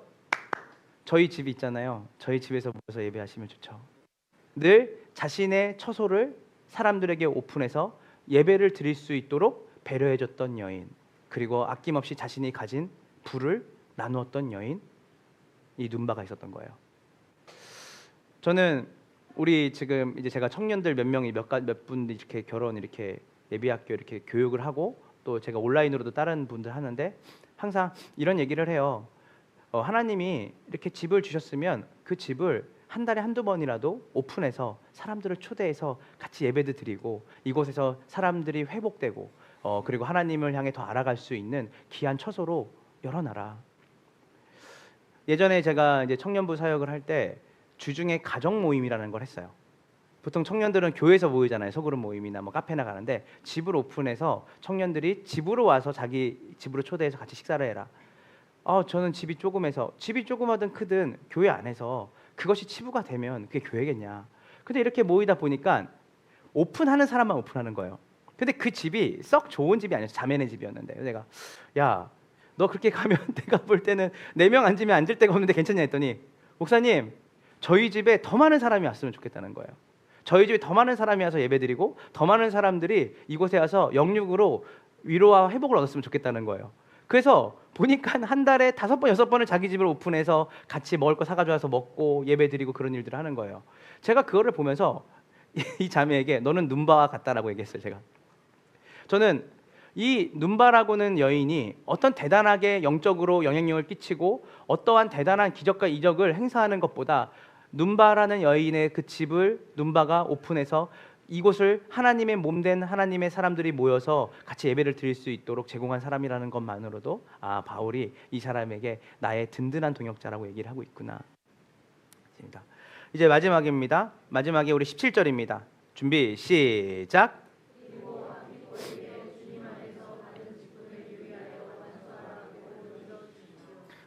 저희 집이 있잖아요. 저희 집에서 모여서 예배하시면 좋죠. 늘 자신의 처소를 사람들에게 오픈해서 예배를 드릴 수 있도록 배려해줬던 여인, 그리고 아낌없이 자신이 가진 부를 나누었던 여인, 이 눈바가 있었던 거예요. 저는 우리 지금 이제 제가 청년들 몇 명이 몇 분이 이렇게 결혼 이렇게 예비학교 이렇게 교육을 하고 또 제가 온라인으로도 다른 분들 하는데 항상 이런 얘기를 해요. 하나님이 이렇게 집을 주셨으면 그 집을 한 달에 한두 번이라도 오픈해서 사람들을 초대해서 같이 예배도 드리고 이곳에서 사람들이 회복되고 그리고 하나님을 향해 더 알아갈 수 있는 귀한 처소로 열어놔라. 예전에 제가 이제 청년부 사역을 할 때 주중에 가정 모임이라는 걸 했어요. 보통 청년들은 교회에서 모이잖아요. 소그룹 모임이나 뭐 카페나 가는데 집을 오픈해서 청년들이 집으로 와서 자기 집으로 초대해서 같이 식사를 해라. 저는 집이 조그마든 크든 교회 안에서 그것이 치부가 되면 그게 교회겠냐. 근데 이렇게 모이다 보니까 오픈하는 사람만 오픈하는 거예요. 근데 그 집이 썩 좋은 집이 아니었어요. 자매네 집이었는데 내가 야, 너 그렇게 가면 내가 볼 때는 4명 앉으면 앉을 데가 없는데 괜찮냐 했더니 목사님 저희 집에 더 많은 사람이 왔으면 좋겠다는 거예요. 저희 집에 더 많은 사람이 와서 예배드리고 더 많은 사람들이 이곳에 와서 영육으로 위로와 회복을 얻었으면 좋겠다는 거예요. 그래서 보니까 한 달에 5번, 6번을 자기 집을 오픈해서 같이 먹을 거 사가지고 와서 먹고 예배드리고 그런 일들을 하는 거예요. 제가 그거를 보면서 이 자매에게 너는 눈바와 같다라고 얘기했어요. 저는 이 눈바라고는 여인이 어떤 대단하게 영적으로 영향력을 끼치고 어떠한 대단한 기적과 이적을 행사하는 것보다 눈바라는 여인의 그 집을 눈바가 오픈해서 이곳을 하나님의 몸된 하나님의 사람들이 모여서 같이 예배를 드릴 수 있도록 제공한 사람이라는 것만으로도 바울이 이 사람에게 나의 든든한 동역자라고 얘기를 하고 있구나. 이제 마지막입니다. 마지막에 우리 17절입니다. 준비 시작.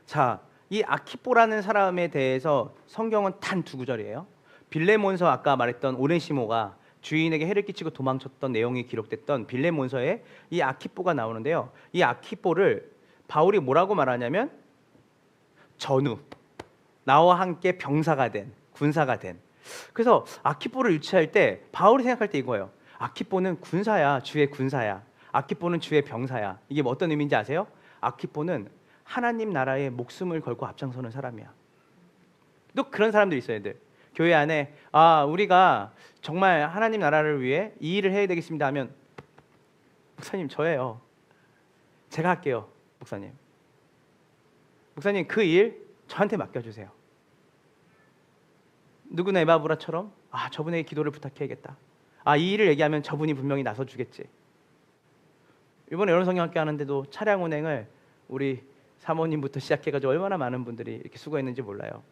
자, 이 아키포라는 사람에 대해서 성경은 단 2구절이에요. 빌레몬서 아까 말했던 오네시모가 주인에게 해를 끼치고 도망쳤던 내용이 기록됐던 빌레몬서에 이 아키포가 나오는데요. 이 아키포를 바울이 뭐라고 말하냐면 전우, 나와 함께 병사가 된, 군사가 된. 그래서 아키포를 유치할 때 바울이 생각할 때 이거예요. 아키포는 군사야, 주의 군사야. 아키포는 주의 병사야. 이게 뭐 어떤 의미인지 아세요? 아키포는 하나님 나라에 목숨을 걸고 앞장서는 사람이야. 또 그런 사람들이 있어요. 애들 교회 안에 우리가 정말 하나님 나라를 위해 이 일을 해야 되겠습니다 하면 목사님 저예요. 제가 할게요. 목사님 그 일 저한테 맡겨주세요. 누구나 에바브라처럼 저분에게 기도를 부탁해야겠다. 이 일을 얘기하면 저분이 분명히 나서주겠지. 이번에 여론성경학교 하는데도 차량 운행을 우리 사모님부터 시작해가지고 얼마나 많은 분들이 이렇게 수고했는지 몰라요.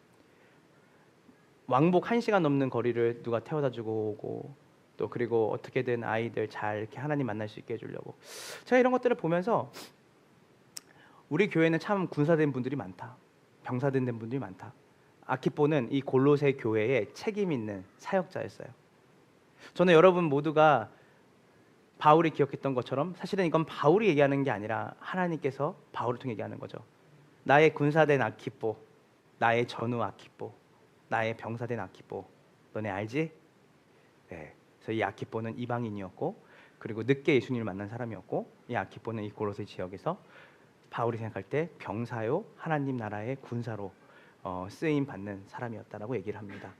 왕복 1시간 넘는 거리를 누가 태워다주고 오고 또 그리고 어떻게든 아이들 잘 이렇게 하나님 만날 수 있게 해주려고. 제가 이런 것들을 보면서 우리 교회는 참 군사된 분들이 많다. 병사된 분들이 많다. 아키포는 이 골로새 교회에 책임 있는 사역자였어요. 저는 여러분 모두가 바울이 기억했던 것처럼 사실은 이건 바울이 얘기하는 게 아니라 하나님께서 바울을 통해 얘기하는 거죠. 나의 군사된 아키포, 나의 전우 아키포, 나의 병사된 아키포, 너네 알지? 네. 그래서 이 아키포는 이방인이었고 그리고 늦게 예수님을 만난 사람이었고 이 아키포는 이 골로새 지역에서 바울이 생각할 때 병사요 하나님 나라의 군사로 쓰임 받는 사람이었다라고 얘기를 합니다.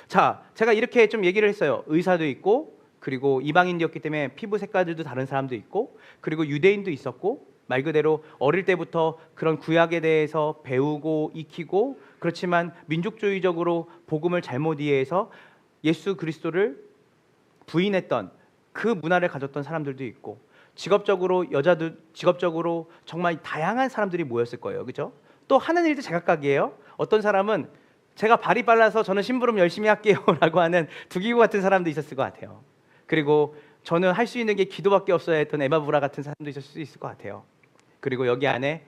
자, 제가 이렇게 좀 얘기를 했어요. 의사도 있고 그리고 이방인이었기 때문에 피부 색깔들도 다른 사람도 있고 그리고 유대인도 있었고 말 그대로 어릴 때부터 그런 구약에 대해서 배우고 익히고 그렇지만 민족주의적으로 복음을 잘못 이해해서 예수 그리스도를 부인했던 그 문화를 가졌던 사람들도 있고 직업적으로 여자도 직업적으로 정말 다양한 사람들이 모였을 거예요. 그렇죠? 또 하는 일도 제각각이에요. 어떤 사람은 제가 발이 빨라서 저는 심부름 열심히 할게요라고 하는 두기구 같은 사람도 있었을 것 같아요. 그리고 저는 할 수 있는 게 기도밖에 없어야 했던 에바브라 같은 사람도 있을 수 있을 것 같아요. 그리고 여기 안에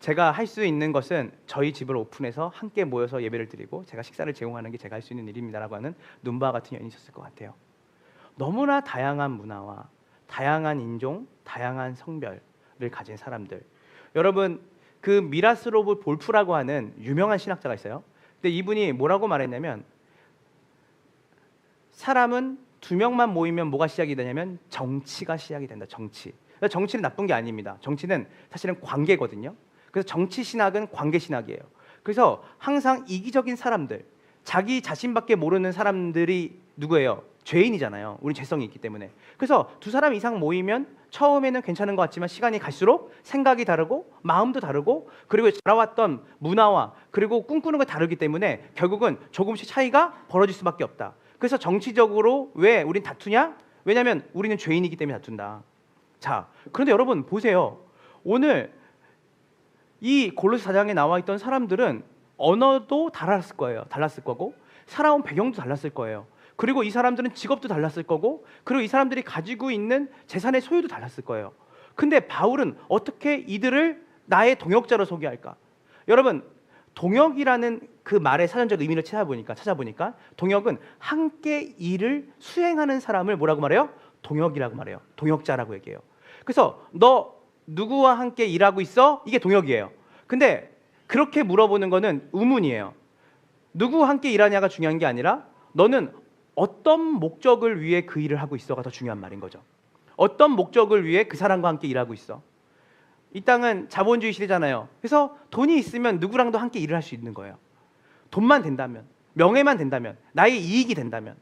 제가 할 수 있는 것은 저희 집을 오픈해서 함께 모여서 예배를 드리고 제가 식사를 제공하는 게 제가 할 수 있는 일입니다라고 하는 눈바 같은 여인이 있었을 것 같아요. 너무나 다양한 문화와 다양한 인종, 다양한 성별을 가진 사람들. 여러분, 그 미라스로브 볼프라고 하는 유명한 신학자가 있어요. 근데 이분이 뭐라고 말했냐면, 사람은 두 명만 모이면 뭐가 시작이 되냐면 정치가 시작이 된다. 정치. 정치는 나쁜 게 아닙니다. 정치는 사실은 관계거든요. 그래서 정치 신학은 관계 신학이에요. 그래서 항상 이기적인 사람들, 자기 자신밖에 모르는 사람들이 누구예요? 죄인이잖아요. 우리 죄성이 있기 때문에. 그래서 두 사람 이상 모이면 처음에는 괜찮은 것 같지만 시간이 갈수록 생각이 다르고 마음도 다르고 그리고 자라왔던 문화와 그리고 꿈꾸는 게 다르기 때문에 결국은 조금씩 차이가 벌어질 수밖에 없다. 그래서 정치적으로 왜 우린 다투냐? 왜냐하면 우리는 죄인이기 때문에 다툰다. 자, 그런데 여러분 보세요. 오늘 이 골로새 4장에 나와 있던 사람들은 언어도 달랐을 거예요. 달랐을 거고 살아온 배경도 달랐을 거예요. 그리고 이 사람들은 직업도 달랐을 거고 그리고 이 사람들이 가지고 있는 재산의 소유도 달랐을 거예요. 근데 바울은 어떻게 이들을 나의 동역자로 소개할까? 여러분, 동역이라는 그 말의 사전적 의미를 찾아보니까 동역은 함께 일을 수행하는 사람을 뭐라고 말해요? 동역이라고 말해요. 동역자라고 얘기해요. 그래서 너 누구와 함께 일하고 있어? 이게 동역이에요. 근데 그렇게 물어보는 거는 의문이에요. 누구와 함께 일하냐가 중요한 게 아니라 너는 어떤 목적을 위해 그 일을 하고 있어가 더 중요한 말인 거죠. 어떤 목적을 위해 그 사람과 함께 일하고 있어? 이 땅은 자본주의 시대잖아요. 그래서 돈이 있으면 누구랑도 함께 일을 할 수 있는 거예요. 돈만 된다면, 명예만 된다면, 나의 이익이 된다면.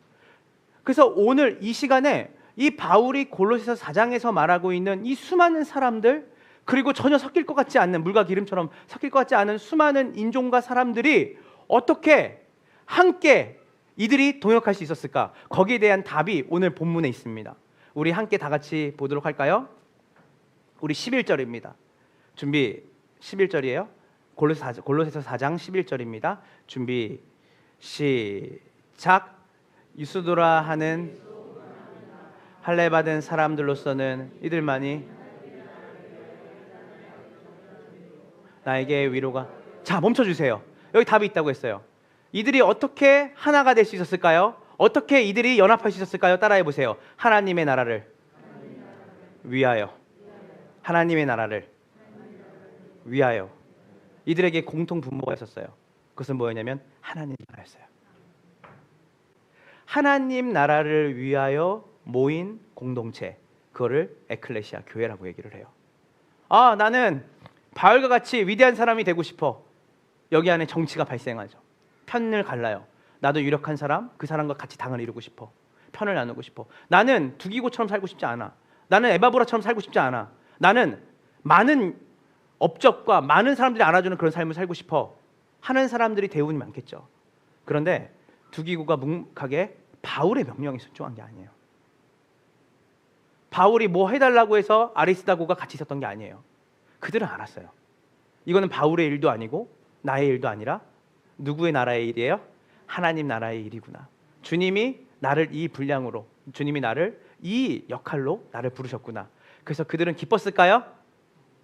그래서 오늘 이 시간에 이 바울이 골로새서 4장에서 말하고 있는 이 수많은 사람들, 그리고 전혀 섞일 것 같지 않는, 물과 기름처럼 섞일 것 같지 않은 수많은 인종과 사람들이 어떻게 함께 이들이 동역할 수 있었을까? 거기에 대한 답이 오늘 본문에 있습니다. 우리 함께 다 같이 보도록 할까요? 우리 11절입니다. 준비. 11절이에요. 골로새서 4장 11절입니다. 준비 시작. 유스도라 하는 할례 받은 사람들로서는 이들만이 나에게 위로가. 자, 멈춰주세요. 여기 답이 있다고 했어요. 이들이 어떻게 하나가 될 수 있었을까요? 어떻게 이들이 연합할 수 있었을까요? 따라해 보세요. 하나님의 나라를 위하여. 하나님의 나라를 위하여. 이들에게 공통 분모가 있었어요. 그것은 뭐였냐면 하나님 나라였어요. 하나님 나라를 위하여 모인 공동체, 그거를 에클레시아, 교회라고 얘기를 해요. 아, 나는 바울과 같이 위대한 사람이 되고 싶어. 여기 안에 정치가 발생하죠. 편을 갈라요. 나도 유력한 사람, 그 사람과 같이 당을 이루고 싶어. 편을 나누고 싶어. 나는 두기고처럼 살고 싶지 않아. 나는 에바브라처럼 살고 싶지 않아. 나는 많은 업적과 많은 사람들이 알아주는 그런 삶을 살고 싶어 하는 사람들이 대부분 많겠죠. 그런데 두기고가 묵묵하게 바울의 명령에 순종한 게 아니에요. 바울이 뭐 해달라고 해서 아리스다고가 같이 있었던 게 아니에요. 그들은 알았어요. 이거는 바울의 일도 아니고 나의 일도 아니라 누구의 나라의 일이에요? 하나님 나라의 일이구나. 주님이 나를 이 분량으로, 주님이 나를 이 역할로 나를 부르셨구나. 그래서 그들은 기뻤을까요?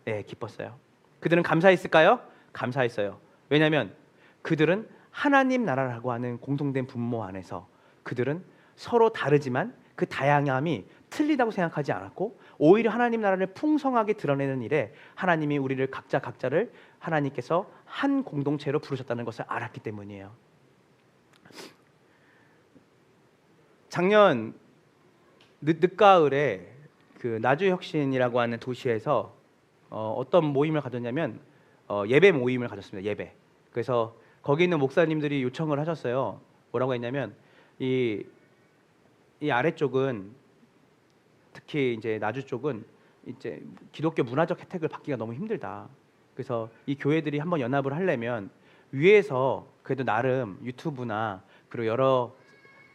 네, 기뻤어요. 그들은 감사했을까요? 감사했어요. 왜냐하면 그들은 하나님 나라라고 하는 공통된 분모 안에서 그들은 서로 다르지만 그 다양함이 틀리다고 생각하지 않았고 오히려 하나님 나라를 풍성하게 드러내는 일에 하나님이 우리를 각자를 하나님께서 한 공동체로 부르셨다는 것을 알았기 때문이에요. 작년 늦가을에 그 나주혁신이라고 하는 도시에서 어떤 모임을 가졌냐면 예배 모임을 가졌습니다. 예배. 그래서 거기 있는 목사님들이 요청을 하셨어요. 뭐라고 했냐면 이 아래쪽은 특히 이제 나주 쪽은 이제 기독교 문화적 혜택을 받기가 너무 힘들다. 그래서 이 교회들이 한번 연합을 하려면 위에서 그래도 나름 유튜브나 그리고 여러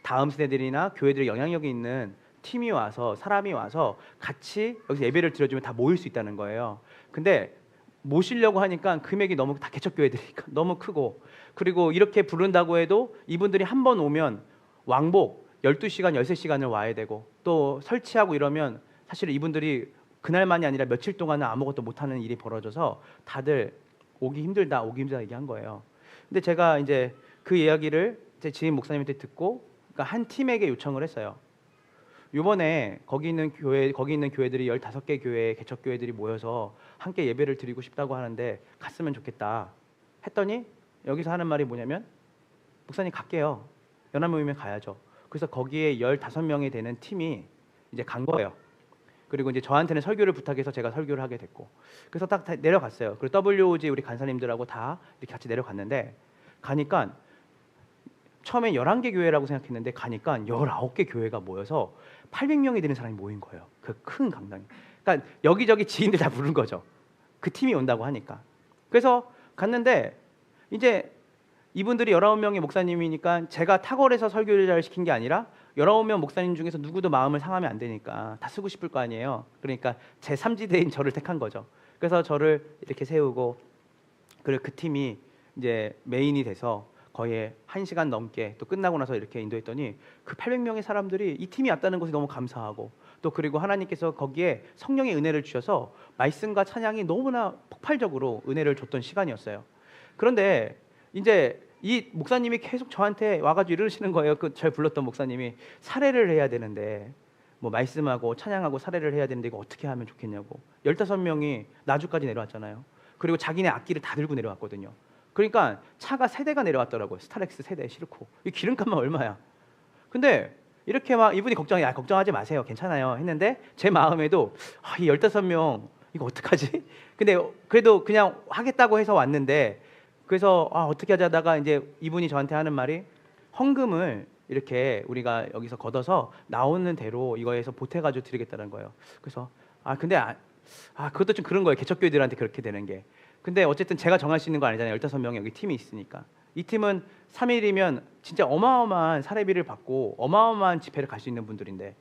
다음 세대들이나 교회들의 영향력이 있는 팀이 와서 사람이 와서 같이 여기서 예배를 드려주면 다 모일 수 있다는 거예요. 근데 모시려고 하니까 금액이 너무 다 개척교회들이니까 너무 크고, 그리고 이렇게 부른다고 해도 이분들이 한 번 오면 왕복 12시간, 13시간을 와야 되고 또 설치하고 이러면 사실 이분들이 그날만이 아니라 며칠 동안은 아무것도 못하는 일이 벌어져서 다들 오기 힘들다 얘기한 거예요. 근데 제가 이제 그 이야기를 제 지인 목사님한테 듣고, 그러니까 한 팀에게 요청을 했어요. 요번에 거기 있는 교회들이 15개 교회 개척교회들이 모여서 함께 예배를 드리고 싶다고 하는데 갔으면 좋겠다 했더니, 여기서 하는 말이 뭐냐면, 목사님 갈게요. 연합 모임에 가야죠. 그래서 거기에 15명이 되는 팀이 이제 간 거예요. 그리고 이제 저한테는 설교를 부탁해서 제가 설교를 하게 됐고, 그래서 딱 내려갔어요. 그리고 WOG 우리 간사님들하고 다 이렇게 같이 내려갔는데, 가니까 처음에 11개 교회라고 생각했는데 가니까 19개 교회가 모여서 800명이 되는 사람이 모인 거예요. 그 큰 강당에. 그러니까 여기저기 지인들 다 부른 거죠. 그 팀이 온다고 하니까. 그래서 갔는데 이제 이분들이 19명의 목사님이니까 제가 탁월해서 설교를 시킨 게 아니라 19명 목사님 중에서 누구도 마음을 상하면 안 되니까 다 쓰고 싶을 거 아니에요. 그러니까 제 3지대인 저를 택한 거죠. 그래서 저를 이렇게 세우고, 그리고 그 팀이 이제 메인이 돼서 거의 1시간 넘게 또 끝나고 나서 이렇게 인도했더니 그 800명의 사람들이 이 팀이 왔다는 것에 너무 감사하고, 또 그리고 하나님께서 거기에 성령의 은혜를 주셔서 말씀과 찬양이 너무나 폭발적으로 은혜를 줬던 시간이었어요. 그런데 이제 이 목사님이 계속 저한테 와가지고 이러시는 거예요. 그 절 불렀던 목사님이 사례를 해야 되는데, 뭐 말씀하고 찬양하고 사례를 해야 되는데 이거 어떻게 하면 좋겠냐고. 15명이 나주까지 내려왔잖아요. 그리고 자기네 악기를 다 들고 내려왔거든요. 그러니까 차가 3대가 내려왔더라고요. 스타렉스 3대 싣고. 이 기름값만 얼마야. 근데 이렇게 막 이분이 걱정하지 마세요, 괜찮아요 했는데, 제 마음에도 이 15명 이거 어떡하지? 근데 그래도 그냥 하겠다고 해서 왔는데, 그래서 어떻게 하자다가 이제 이분이 저한테 하는 말이, 헌금을 이렇게 우리가 여기서 걷어서 나오는 대로 이거에서 보태가지고 드리겠다는 거예요. 그래서 근데 그것도 좀 그런 거예요. 개척교회들한테 그렇게 되는 게. 근데 어쨌든 제가 정할 수 있는 거 아니잖아요. 15명의 여기 팀이 있으니까. 이 팀은 3일이면 진짜 어마어마한 사례비를 받고 어마어마한 집회를 갈 수 있는 분들인데,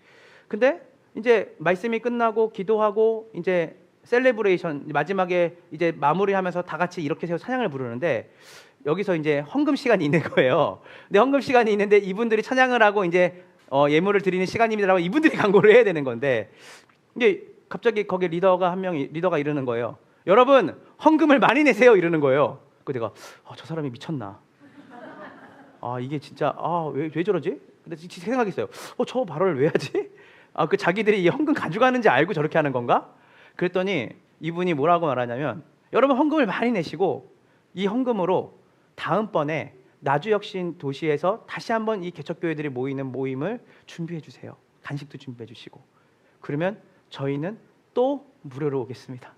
근데 이제 말씀이 끝나고 기도하고 이제 셀레브레이션 마지막에 이제 마무리하면서 다 같이 이렇게 세워 찬양을 부르는데, 여기서 이제 헌금 시간이 있는 거예요. 근데 헌금 시간이 있는데 이분들이 찬양을 하고 이제 예물을 드리는 시간입니다라고 이분들이 광고를 해야 되는 건데, 이게 갑자기 거기 리더가 이러는 거예요. 여러분 헌금을 많이 내세요 이러는 거예요. 그 내가 저 사람이 미쳤나? 이게 진짜 왜 저러지? 근데 생각했어요. 저 발언을 왜 하지? 그 자기들이 이 헌금 가져가는지 알고 저렇게 하는 건가? 그랬더니 이분이 뭐라고 말하냐면, 여러분 헌금을 많이 내시고 이 헌금으로 다음번에 나주혁신 도시에서 다시 한번 이 개척교회들이 모이는 모임을 준비해 주세요. 간식도 준비해 주시고, 그러면 저희는 또 무료로 오겠습니다.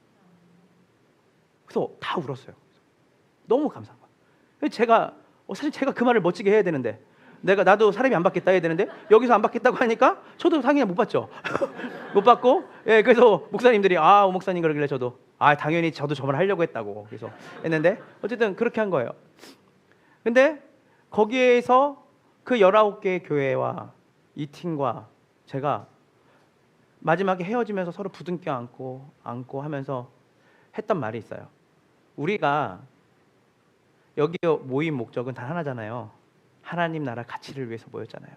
그래서 다 울었어요. 너무 감사한 거예요. 제가 사실 제가 그 말을 멋지게 해야 되는데, 나도 사람이 안 받겠다 해야 되는데 여기서 안 받겠다고 하니까 저도 당연히 못 받죠. 못 받고, 그래서 목사님들이 오 목사님 그러길래 저도 당연히 저도 저 말 하려고 했다고 그래서 했는데, 어쨌든 그렇게 한 거예요. 근데 거기에서 그 19개 교회와 이 팀과 제가 마지막에 헤어지면서 서로 부둥켜 안고 하면서 했던 말이 있어요. 우리가 여기 모인 목적은 단 하나잖아요. 하나님 나라 가치를 위해서 모였잖아요.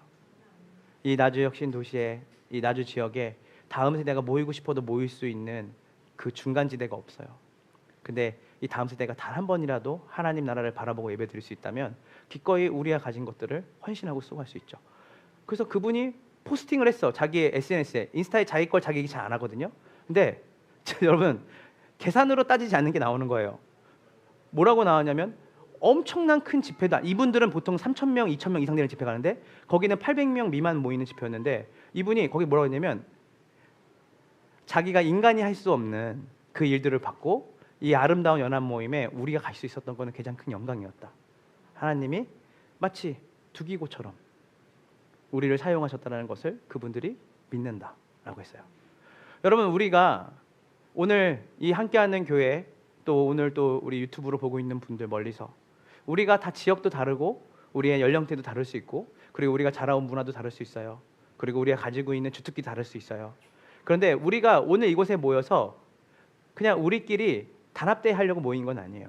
이 나주 혁신 도시에, 이 나주 지역에 다음 세대가 모이고 싶어도 모일 수 있는 그 중간지대가 없어요. 근데 이 다음 세대가 단 한 번이라도 하나님 나라를 바라보고 예배드릴 수 있다면 기꺼이 우리가 가진 것들을 헌신하고 쓰고 할 수 있죠. 그래서 그분이 포스팅을 했어. 자기의 SNS에. 인스타에 자기 걸 자기 얘기 잘 안 하거든요. 근데 여러분 계산으로 따지지 않는 게 나오는 거예요. 뭐라고 나왔냐면, 엄청난 큰 집회다. 이분들은 보통 3,000명, 2,000명 이상 되는 집회 가는데 거기는 800명 미만 모이는 집회였는데, 이분이 거기 뭐라고 했냐면, 자기가 인간이 할 수 없는 그 일들을 받고 이 아름다운 연합 모임에 우리가 갈 수 있었던 것은 가장 큰 영광이었다. 하나님이 마치 두기고처럼 우리를 사용하셨다는 것을 그분들이 믿는다라고 했어요. 여러분, 우리가 오늘 이 함께하는 교회, 또 오늘 또 우리 유튜브로 보고 있는 분들 멀리서, 우리가 다 지역도 다르고 우리의 연령대도 다를 수 있고, 그리고 우리가 자라온 문화도 다를 수 있어요. 그리고 우리가 가지고 있는 주특기 다를 수 있어요. 그런데 우리가 오늘 이곳에 모여서 그냥 우리끼리 단합대회 하려고 모인 건 아니에요.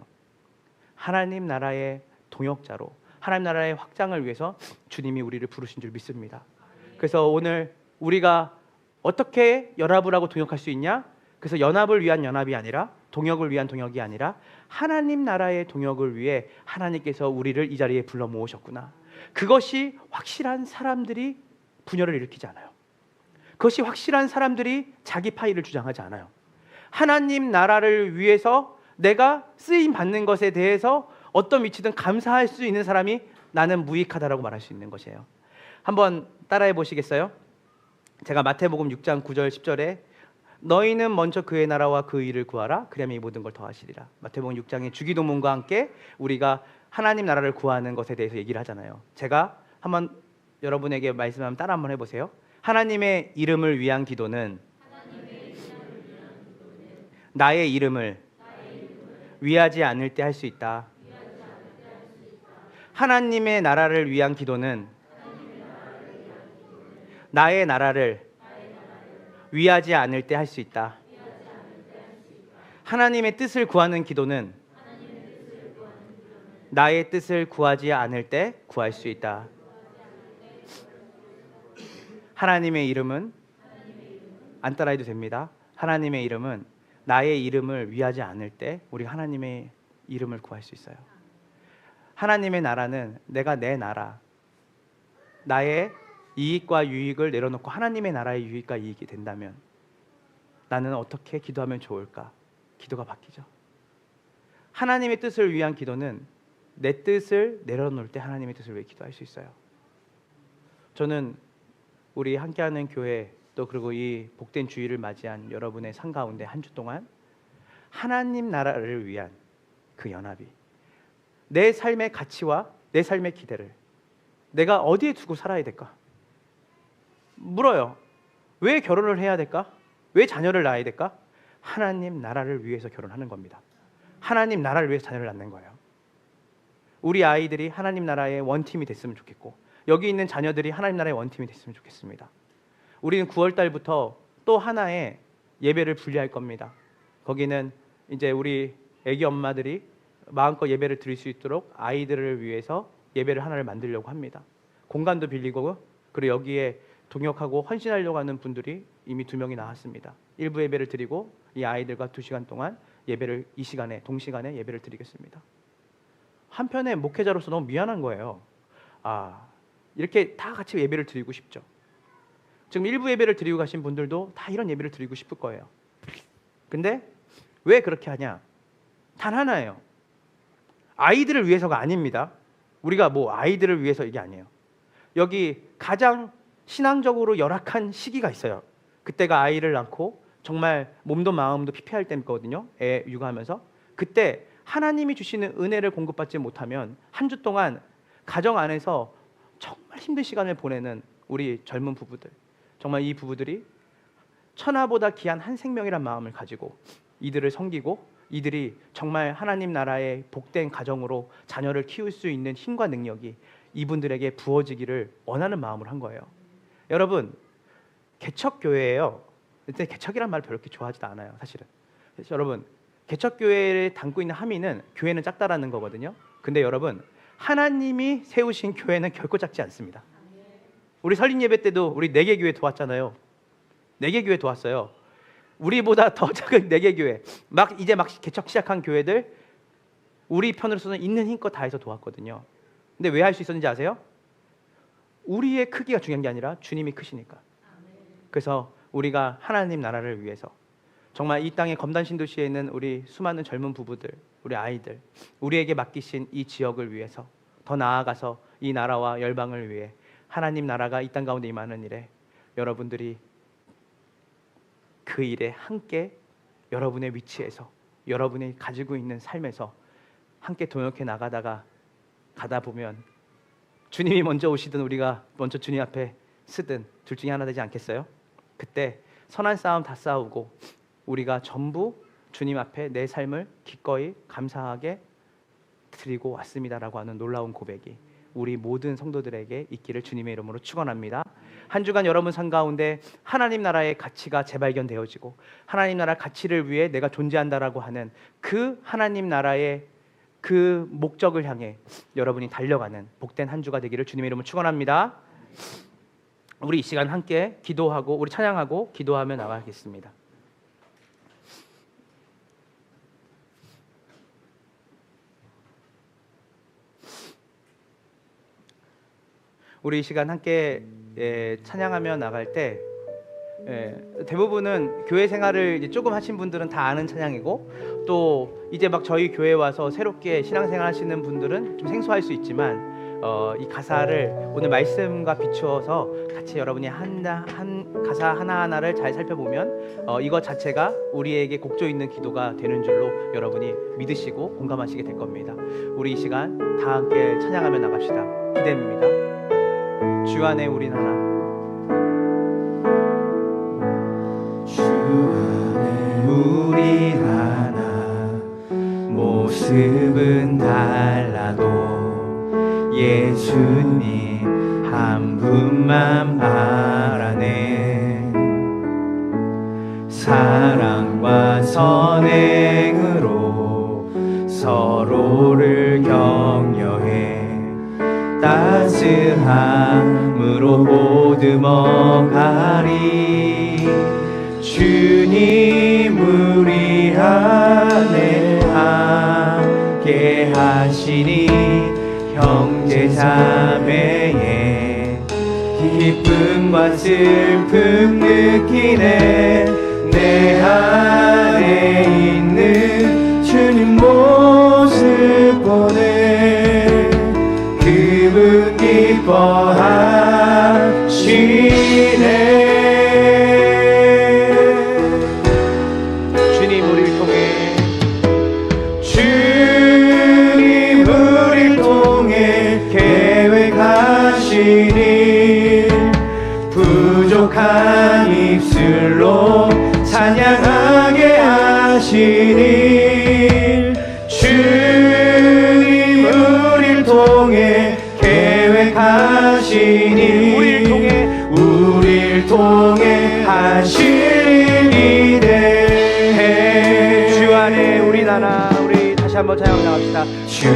하나님 나라의 동역자로, 하나님 나라의 확장을 위해서 주님이 우리를 부르신 줄 믿습니다. 그래서 오늘 우리가 어떻게 연합을 하고 동역할 수 있냐? 그래서 연합을 위한 연합이 아니라, 동역을 위한 동역이 아니라 하나님 나라의 동역을 위해 하나님께서 우리를 이 자리에 불러 모으셨구나. 그것이 확실한 사람들이 분열을 일으키지 않아요. 그것이 확실한 사람들이 자기 파일을 주장하지 않아요. 하나님 나라를 위해서 내가 쓰임 받는 것에 대해서 어떤 위치든 감사할 수 있는 사람이 나는 무익하다라고 말할 수 있는 것이에요. 한번 따라해 보시겠어요? 제가 마태복음 6장 9절 10절에 너희는 먼저 그의 나라와 그 일을 구하라. 그러면 이 모든 걸 더하시리라. 마태복음 6장의 주기도문과 함께 우리가 하나님 나라를 구하는 것에 대해서 얘기를 하잖아요. 제가 한번 여러분에게 말씀하면 따라 한번 해보세요. 하나님의 이름을 위한 기도는 나의 이름을 위하지 않을 때 할 수 있다. 하나님의 나라를 위한 기도는 나의 나라를 위하지 않을 때 할 수 있다. 하나님의 뜻을 구하는 기도는 나의 뜻을 구하지 않을 때 구할 수 있다. 하나님의 이름은 안 따라해도 됩니다. 하나님의 이름은 나의 이름을 위하지 않을 때 우리가 하나님의 이름을 구할 수 있어요. 하나님의 나라는 내가 내 나라, 나의 이익과 유익을 내려놓고 하나님의 나라의 유익과 이익이 된다면 나는 어떻게 기도하면 좋을까? 기도가 바뀌죠. 하나님의 뜻을 위한 기도는 내 뜻을 내려놓을 때 하나님의 뜻을 위해 기도할 수 있어요. 저는 우리 함께하는 교회 또 그리고 이 복된 주일을 맞이한 여러분의 삶 가운데 한 주 동안 하나님 나라를 위한 그 연합이 내 삶의 가치와 내 삶의 기대를 내가 어디에 두고 살아야 될까? 물어요. 왜 결혼을 해야 될까? 왜 자녀를 낳아야 될까? 하나님 나라를 위해서 결혼하는 겁니다. 하나님 나라를 위해서 자녀를 낳는 거예요. 우리 아이들이 하나님 나라의 원팀이 됐으면 좋겠고 여기 있는 자녀들이 하나님 나라의 원팀이 됐으면 좋겠습니다. 우리는 9월 달부터 또 하나의 예배를 분리할 겁니다. 거기는 이제 우리 애기 엄마들이 마음껏 예배를 드릴 수 있도록 아이들을 위해서 예배를 하나를 만들려고 합니다. 공간도 빌리고 그리고 여기에 동역하고 헌신하려고 하는 분들이 이미 2명이 나왔습니다. 일부 예배를 드리고 이 아이들과 2시간 동안 예배를 이 시간에 동시간에 예배를 드리겠습니다. 한편에 목회자로서 너무 미안한 거예요. 이렇게 다 같이 예배를 드리고 싶죠. 지금 일부 예배를 드리고 가신 분들도 다 이런 예배를 드리고 싶을 거예요. 근데 왜 그렇게 하냐? 단 하나예요. 아이들을 위해서가 아닙니다. 우리가 뭐 아이들을 위해서 이게 아니에요. 여기 가장 신앙적으로 열악한 시기가 있어요. 그때가 아이를 낳고 정말 몸도 마음도 피폐할 때거든요. 애 육아하면서. 그때 하나님이 주시는 은혜를 공급받지 못하면 한 주 동안 가정 안에서 정말 힘든 시간을 보내는 우리 젊은 부부들, 정말 이 부부들이 천하보다 귀한 한 생명이란 마음을 가지고 이들을 섬기고 이들이 정말 하나님 나라의 복된 가정으로 자녀를 키울 수 있는 힘과 능력이 이분들에게 부어지기를 원하는 마음으로 한 거예요. 여러분, 개척교회예요. 근데 개척이란 말을 별로 그렇게 좋아하지도 않아요, 사실은. 그래서 여러분, 개척교회를 담고 있는 함의는 교회는 작다라는 거거든요. 근데 여러분, 하나님이 세우신 교회는 결코 작지 않습니다. 우리 설립 예배 때도 우리 4개 교회 도왔잖아요. 4개 교회 도왔어요. 우리보다 더 작은 4개 교회, 이제 개척 시작한 교회들 우리 편으로서는 있는 힘껏 다해서 도왔거든요. 근데 왜 할 수 있었는지 아세요? 우리의 크기가 중요한 게 아니라 주님이 크시니까. 그래서 우리가 하나님 나라를 위해서 정말 이 땅의 검단 신도시에 있는 우리 수많은 젊은 부부들, 우리 아이들, 우리에게 맡기신 이 지역을 위해서 더 나아가서 이 나라와 열방을 위해 하나님 나라가 이 땅 가운데 임하는 일에 여러분들이 그 일에 함께 여러분의 위치에서 여러분이 가지고 있는 삶에서 함께 동역해 나가다 보면 주님이 먼저 오시든 우리가 먼저 주님 앞에 쓰든 둘 중에 하나 되지 않겠어요? 그때 선한 싸움 다 싸우고 우리가 전부 주님 앞에 내 삶을 기꺼이 감사하게 드리고 왔습니다라고 하는 놀라운 고백이 우리 모든 성도들에게 있기를 주님의 이름으로 축원합니다. 한 주간 여러분 삶 가운데 하나님 나라의 가치가 재발견되어지고 하나님 나라 가치를 위해 내가 존재한다라고 하는 그 하나님 나라의 그 목적을 향해 여러분이 달려가는 복된 한 주가 되기를 주님의 이름으로 축원합니다. 우리 이 시간 함께 기도하고 우리 찬양하고 기도하며 나가겠습니다. 우리 이 시간 함께 찬양하며 나갈 때 대부분은 교회 생활을 이제 조금 하신 분들은 다 아는 찬양이고 또 이제 막 저희 교회 와서 새롭게 신앙생활 하시는 분들은 좀 생소할 수 있지만 이 가사를 오늘 말씀과 비추어서 같이 여러분이 한 가사 하나하나를 잘 살펴보면 이것 자체가 우리에게 곡조 있는 기도가 되는 줄로 여러분이 믿으시고 공감하시게 될 겁니다. 우리 이 시간 다 함께 찬양하며 나갑시다. 기대입니다. 주 안에 우린 하나. 주 안에 우린 하나. 모습은 달라도 예수님 한 분만 바라네. 사랑과 선행으로 서로를 격려해 따스함으로 보듬어가리. 주님 우리 안에 함께 하시니 형제 자매의 기쁨과 슬픔 느끼네. 내 안에 있는 주님 모습 보네. 그분 기뻐하시네. 주님 우리를 통해 주님 우리를 통해 계획하시니 부족한 입술로 찬양하게 하시니. 주님 우리를 통해 계획하시니 우리를 통해 하실 일에. 주 안에 우린 하나. 우리 다시 한번 찬양 나갑시다. 주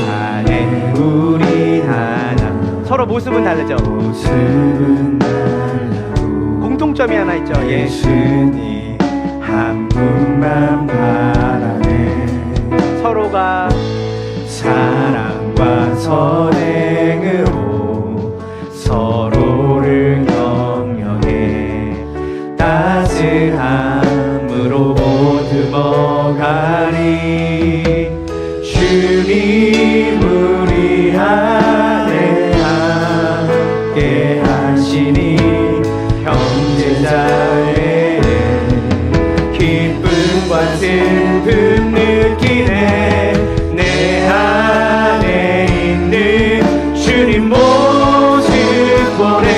안에 우리 하나. 서로 모습은 다르죠. 모습은 달라도 공통점이 하나 있죠. 예수님 한 분만 바라네. 서로가 사랑과 선행으로 서로를 격려해 따스함으로 보듬어가리. 주님 우리 안에 함께 하시니 형제자매의 기쁨과 슬픔 느끼네. 내 안에 있는 주님 모습 보네.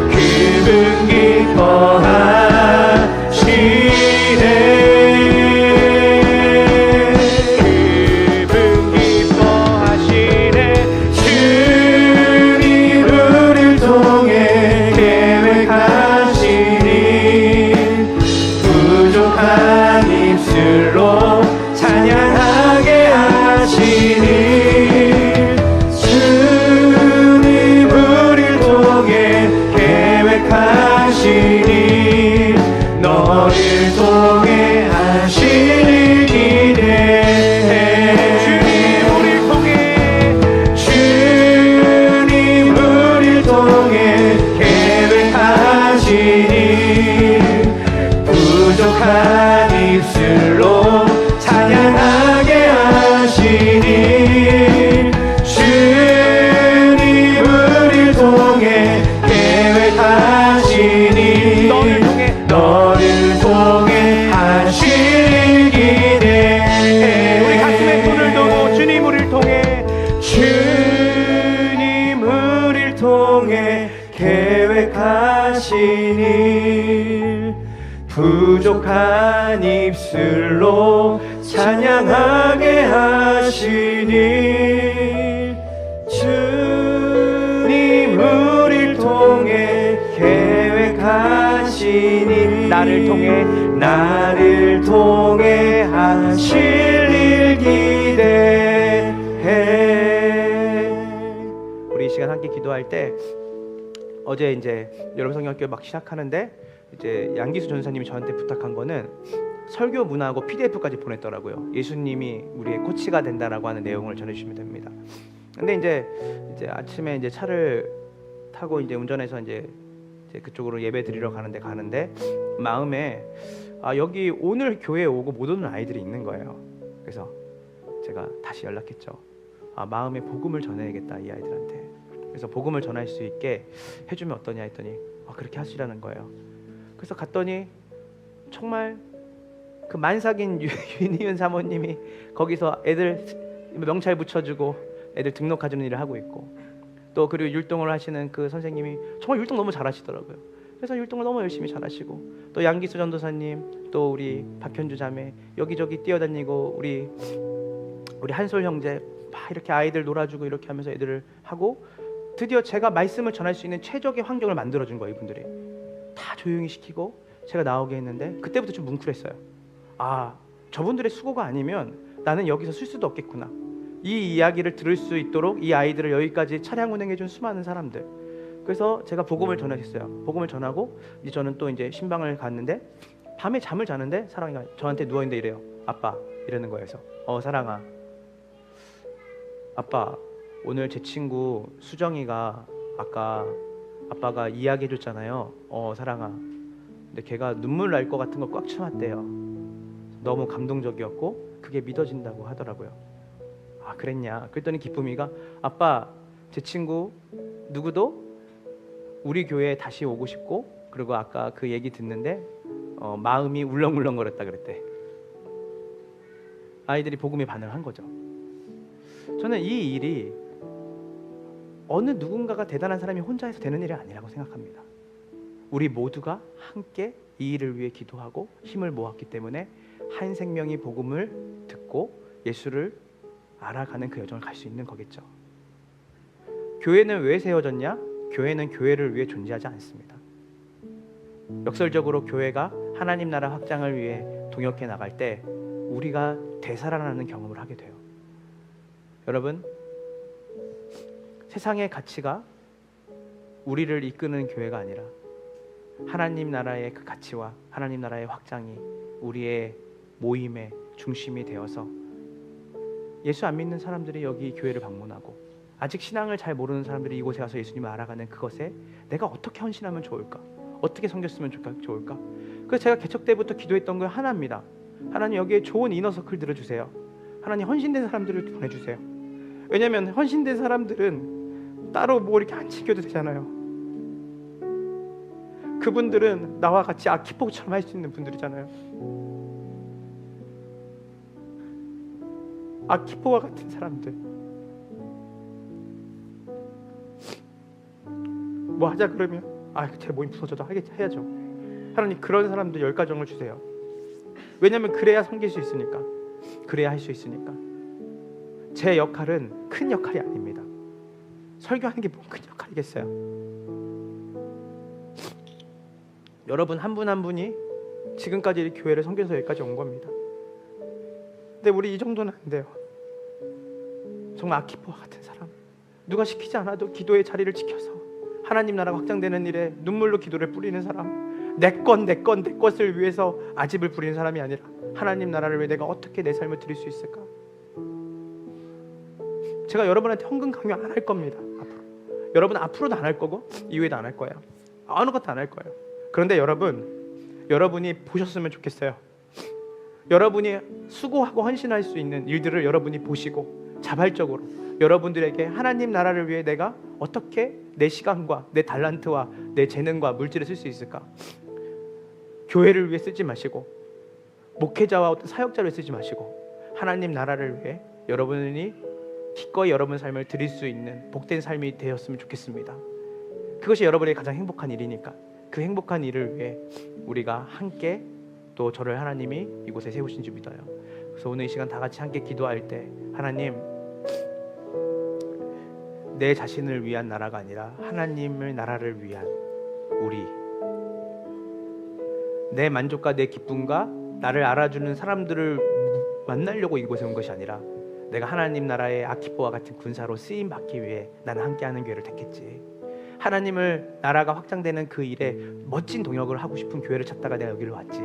그분 기뻐하시네. 그분 기뻐하시네. 주님 우리를 통해 계획하시니 부족한 입술로 찬양하게 하시니. 주님 우리를 통해 계획하시니 너를 통해 하시니 기대해. 주님 우리를 통해 주님 우리를 통해 계획하시니 부족한 입술로 찬양하게 하시니. 주님 우리를 통해 계획하시니 너를 통해 하실 기대. 우리 가슴에 손을 두고 주님 우리를 통해 주님 우리를 통해 계획하시니 부족한 입술로 찬양하게 하시니. 하시니 나를 통해 하실 일 기대해. 우리 이 시간 함께 기도할 때 어제 이제 여러분 성경학교 막 시작하는데 이제 양기수 전사님이 저한테 부탁한 거는 설교 문화하고 PDF까지 보냈더라고요. 예수님이 우리의 코치가 된다라고 하는 내용을 전해주시면 됩니다. 근데 이제 아침에 이제 차를 타고 이제 운전해서 이제 그쪽으로 예배 드리러 가는데 마음에 여기 오늘 교회에 오고 못 오는 아이들이 있는 거예요. 그래서 제가 다시 연락했죠. 마음에 복음을 전해야겠다 이 아이들한테. 그래서 복음을 전할 수 있게 해주면 어떠냐 했더니 그렇게 하시라는 거예요. 그래서 갔더니 정말 그 만삭인 윤희윤 사모님이 거기서 애들 명찰 붙여주고 애들 등록해주는 일을 하고 있고, 또 그리고 율동을 하시는 그 선생님이 정말 율동 너무 잘하시더라고요. 그래서 율동을 너무 열심히 잘하시고, 또 양기수 전도사님, 또 우리 박현주 자매 여기저기 뛰어다니고, 우리 한솔 형제 막 이렇게 아이들 놀아주고 이렇게 하면서 애들을 하고, 드디어 제가 말씀을 전할 수 있는 최적의 환경을 만들어준 거예요. 이분들이 다 조용히 시키고 제가 나오게 했는데, 그때부터 좀 뭉클했어요. 저분들의 수고가 아니면 나는 여기서 쓸 수도 없겠구나. 이 이야기를 들을 수 있도록 이 아이들을 여기까지 차량 운행해준 수많은 사람들. 그래서 제가 복음을 전했어요. 복음을 전하고 이제 저는 또 이제 신방을 갔는데, 밤에 잠을 자는데 사랑이가 저한테 누워있는데 이래요. 아빠, 이러는 거예요. 그래서 사랑아, 아빠 오늘 제 친구 수정이가 아까 아빠가 이야기해줬잖아요. 사랑아, 근데 걔가 눈물 날 것 같은 거 꽉 참았대요. 너무 감동적이었고 그게 믿어진다고 하더라고요. 그랬냐? 그랬더니 기쁨이가, 아빠 제 친구 누구도 우리 교회에 다시 오고 싶고, 그리고 아까 그 얘기 듣는데 마음이 울렁울렁거렸다 그랬대. 아이들이 복음에 반응한 거죠. 저는 이 일이 어느 누군가가 대단한 사람이 혼자 해서 되는 일이 아니라고 생각합니다. 우리 모두가 함께 이 일을 위해 기도하고 힘을 모았기 때문에 한 생명이 복음을 듣고 예수를 알아가는 그 여정을 갈 수 있는 거겠죠. 교회는 왜 세워졌냐? 교회는 교회를 위해 존재하지 않습니다. 역설적으로 교회가 하나님 나라 확장을 위해 동역해 나갈 때 우리가 되살아나는 경험을 하게 돼요. 여러분, 세상의 가치가 우리를 이끄는 교회가 아니라 하나님 나라의 그 가치와 하나님 나라의 확장이 우리의 모임의 중심이 되어서 예수 안 믿는 사람들이 여기 교회를 방문하고, 아직 신앙을 잘 모르는 사람들이 이곳에 가서 예수님을 알아가는 그것에 내가 어떻게 헌신하면 좋을까? 어떻게 섬겼으면 좋을까? 그래서 제가 개척 때부터 기도했던 건 하나입니다. 하나님, 여기에 좋은 이너서클 들어주세요. 하나님, 헌신된 사람들을 보내주세요. 왜냐하면 헌신된 사람들은 따로 뭐 이렇게 안 챙겨도 되잖아요. 그분들은 나와 같이 아키포처럼 할 수 있는 분들이잖아요. 아키포와 같은 사람들. 뭐 하자 그러면 제 모임 부서져도 해야죠. 하나님, 그런 사람들 10가정을 주세요. 왜냐하면 그래야 섬길 수 있으니까, 그래야 할 수 있으니까. 제 역할은 큰 역할이 아닙니다. 설교하는 게 뭐 큰 역할이겠어요. 여러분 한 분 한 분이 지금까지 이 교회를 섬겨서 여기까지 온 겁니다. 근데 우리 이 정도는 안 돼요. 정말 아키포와 같은 사람, 누가 시키지 않아도 기도의 자리를 지켜서 하나님 나라 확장되는 일에 눈물로 기도를 뿌리는 사람, 내 것을 위해서 아집을 부리는 사람이 아니라 하나님 나라를 위해 내가 어떻게 내 삶을 드릴 수 있을까? 제가 여러분한테 헌금 강요 안 할 겁니다. 앞으로 여러분 앞으로도 안 할 거고 이후에도 안 할 거예요. 아무것도 안 할 거예요. 그런데 여러분이 보셨으면 좋겠어요. 여러분이 수고하고 헌신할 수 있는 일들을 여러분이 보시고 자발적으로 여러분들에게 하나님 나라를 위해 내가 어떻게 내 시간과 내 달란트와 내 재능과 물질을 쓸 수 있을까? 교회를 위해 쓰지 마시고 목회자와 어떤 사역자를 쓰지 마시고 하나님 나라를 위해 여러분이 기꺼이 여러분 삶을 드릴 수 있는 복된 삶이 되었으면 좋겠습니다. 그것이 여러분의 가장 행복한 일이니까 그 행복한 일을 위해 우리가 함께, 또 저를 하나님이 이곳에 세우신 줄 믿어요. 그래서 오늘 이 시간 다 같이 함께 기도할 때, 하나님, 내 자신을 위한 나라가 아니라 하나님의 나라를 위한 우리, 내 만족과 내 기쁨과 나를 알아주는 사람들을 만나려고 이곳에 온 것이 아니라 내가 하나님 나라의 아키포와 같은 군사로 쓰임 받기 위해 나는 함께하는 교회를 택했지. 하나님을 나라가 확장되는 그 일에 멋진 동역을 하고 싶은 교회를 찾다가 내가 여기를 왔지.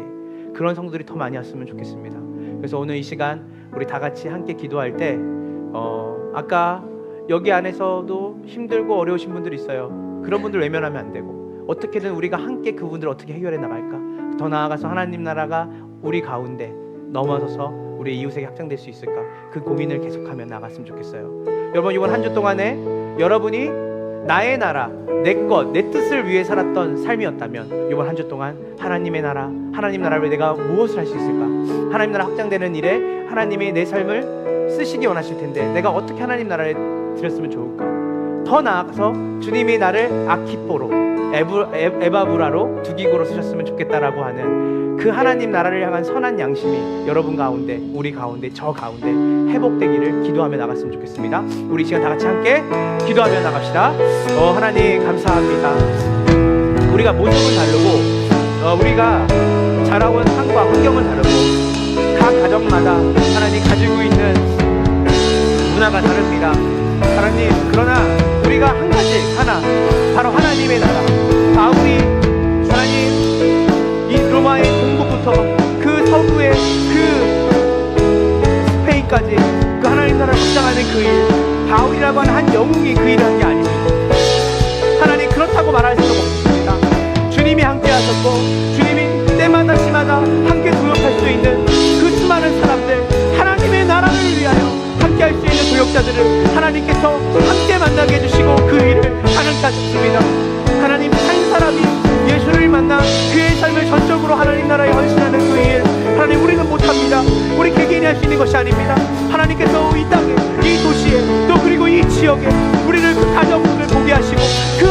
그런 성도들이 더 많이 왔으면 좋겠습니다. 그래서 오늘 이 시간 우리 다 같이 함께 기도할 때 아까 여기 안에서도 힘들고 어려우신 분들이 있어요. 그런 분들 외면하면 안 되고 어떻게든 우리가 함께 그분들을 어떻게 해결해 나갈까, 더 나아가서 하나님 나라가 우리 가운데 넘어서서 우리 이웃에게 확장될 수 있을까, 그 고민을 계속하며 나갔으면 좋겠어요. 여러분, 이번 한 주 동안에 여러분이 나의 나라, 내 것, 내 뜻을 위해 살았던 삶이었다면 이번 한 주 동안 하나님의 나라, 하나님 나라를 위해 내가 무엇을 할 수 있을까? 하나님 나라 확장되는 일에 하나님이 내 삶을 쓰시기 원하실 텐데 내가 어떻게 하나님 나라에 드렸으면 좋을까? 더 나아가서 주님이 나를 아키포로, 에바브라로, 두기고로 쓰셨으면 좋겠다라고 하는 그 하나님 나라를 향한 선한 양심이 여러분 가운데, 우리 가운데, 저 가운데 회복되기를 기도하며 나갔으면 좋겠습니다. 우리 이 시간 다 같이 함께 기도하며 나갑시다. 하나님 감사합니다. 우리가 모습은 다르고 우리가 자라온 상과 환경은 다르고 각 가정마다 하나님 가지고 있는 문화가 다릅니다. 하나님, 그러나 우리가 한 가지 하나, 바로 하나님의 나라, 바울이 하나님 이 로마의 동북부터 그 서부의 그 스페인까지 그 하나님 나라를 확장하는 그 일, 바울이라고 하는 한 영웅이 그 일을 한 게 아닙니다. 하나님, 그렇다고 말할 수는 없습니다. 주님이 함께 하셨고 주님이 때마다 시마다 함께 동역할 수 있는 그 수많은 사람들, 하나님의 나라를 위하여 함께 할 수 있는 도역자들을 하나님께서 함께 만나게 해주시고 그 일을 가능케 하셨습니다. 하나님, 한 사람이 예수를 만나 그의 삶을 전적으로 하나님 나라에 헌신하는 그 일, 하나님 우리는 못합니다. 우리 개개인이 할 수 있는 것이 아닙니다. 하나님께서 이 땅에, 이 도시에, 또 그리고 이 지역에 우리를, 그 가정을 보게 하시고 그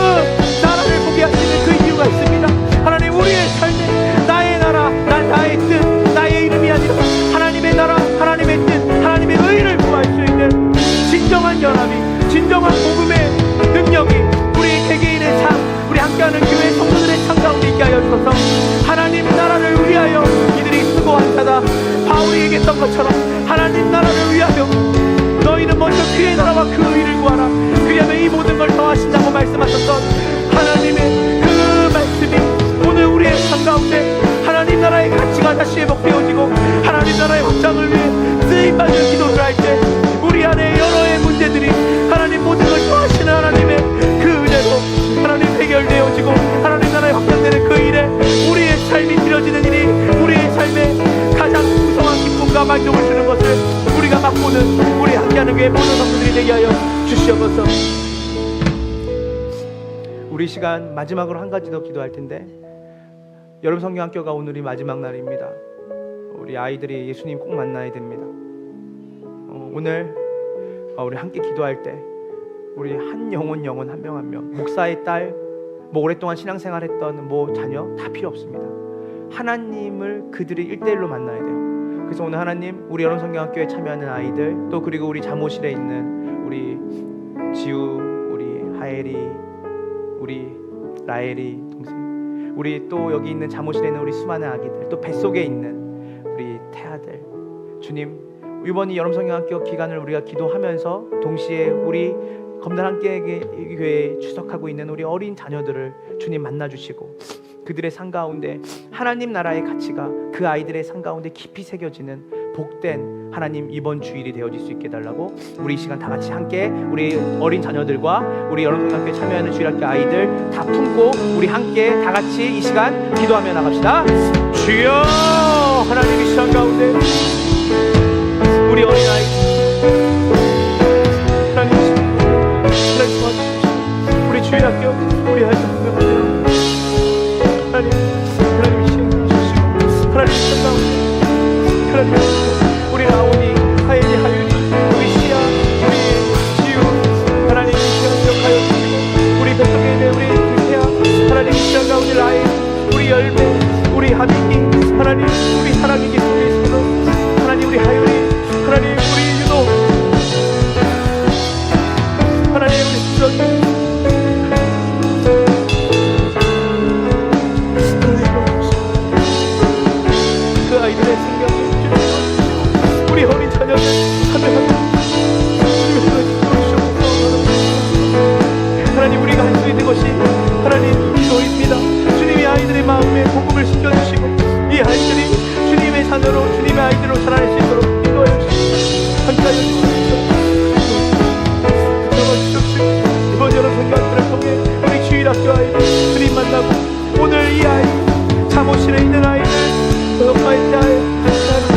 나라를 보게 하시는 그 이유가 있습니다. 하나님, 우리의 삶에 나의 나라, 나의 뜻, 나의 이름이 아니라 하나님의 나라, 하나님의 뜻, 하나님의 의를 구할 수 있는 진정한 연합이, 진정한 복음의 능력이 우리 개개인의 삶, 우리 함께하는 교회 성도들의 삶 가운데 있게 하여 주소서. 하나님 나라를 위하여 이들이 수고한 자다. 바울이 얘기했던 것처럼 하나님 나라를 위하여 너희는 먼저 그의 나라와 그 의를 구하라. 그리하면 이 모든 걸 더하신다고 말씀하셨던 하나님의 그 말씀이 오늘 우리의 삶 가운데 하나님 나라의 가치가 다시 회복되어지고 하나님 나라의 확장을 위해 쓰임받을 기도를 할 때 우리 안에 여러의 문제들이 하나님 모든 걸 더하시는 하나님의 그 은혜로 하나님 해결되어지고 하나님 나라의 확장되는 그 일에 우리의 삶이 드려지는 일이 우리의 삶에 가장 풍성한 기쁨과 만족을 주는 것을 우리가 맛보는 우리 함께하는 교회 모든 성도들이 되게 하여 주시옵소서. 우리 시간 마지막으로 한 가지 더 기도할 텐데, 여름 성경학교가 오늘이 마지막 날입니다. 우리 아이들이 예수님 꼭 만나야 됩니다. 오늘 우리 함께 기도할 때 우리 한 영혼 한 명 한 명, 목사의 딸, 오랫동안 신앙생활했던 자녀 다 필요 없습니다. 하나님을 그들이 1대1로 만나야 돼요. 그래서 오늘 하나님, 우리 여름 성경학교에 참여하는 아이들, 또 그리고 우리 잠옷실에 있는 우리 지우, 우리 하엘이, 우리 라엘이 동생, 우리 또 여기 있는 잠옷실에 있는 우리 수많은 아기들, 또 뱃속에 있는 우리 태아들, 주님, 이번 이 여름성경학교 기간을 우리가 기도하면서 동시에 우리 검단 함께 교회에 추석하고 있는 우리 어린 자녀들을 주님 만나주시고 그들의 삶 가운데 하나님 나라의 가치가 그 아이들의 삶 가운데 깊이 새겨지는 복된 하나님 이번 주일이 되어질 수 있게 해달라고, 우리 이 시간 다 같이 함께 우리 어린 자녀들과 우리 여름성경학교에 참여하는 주일학교 아이들 다 품고 우리 함께 다 같이 이 시간 기도하며 나갑시다. 주여, 하나님 이 시간 가운데 우리 어린아이 하나님 도와주십시오. 우리 주일학교 우리 아이들 하나님 이 시간 주시고 하나님 이 시간 가운데 하나님 우리 라온이, 하엘이, 하윤이, 우리 시아, 우리 지우 하나님 이 시간 기억하여 주시고 우리 뱃속에 있는 우리 두태아 하나님 이 시간 가운데 라엘, 우리 열매, 우리 하민기 하나님, 우리 사랑이 기쁨이 있어서 하나님 우리 하윤이 하나님 우리 복음을 심겨주시고 이 아이들이 주님의 자녀로 주님의 아이들로 자라날 수 있도록 인도하여 주시고 함께하여 주시옵소서. 이번 여러 생각들을 통해 우리 주일학교 아이들 주님 만나고 오늘 이 아이 잠옷실에 있는 아이들 엄마의 아이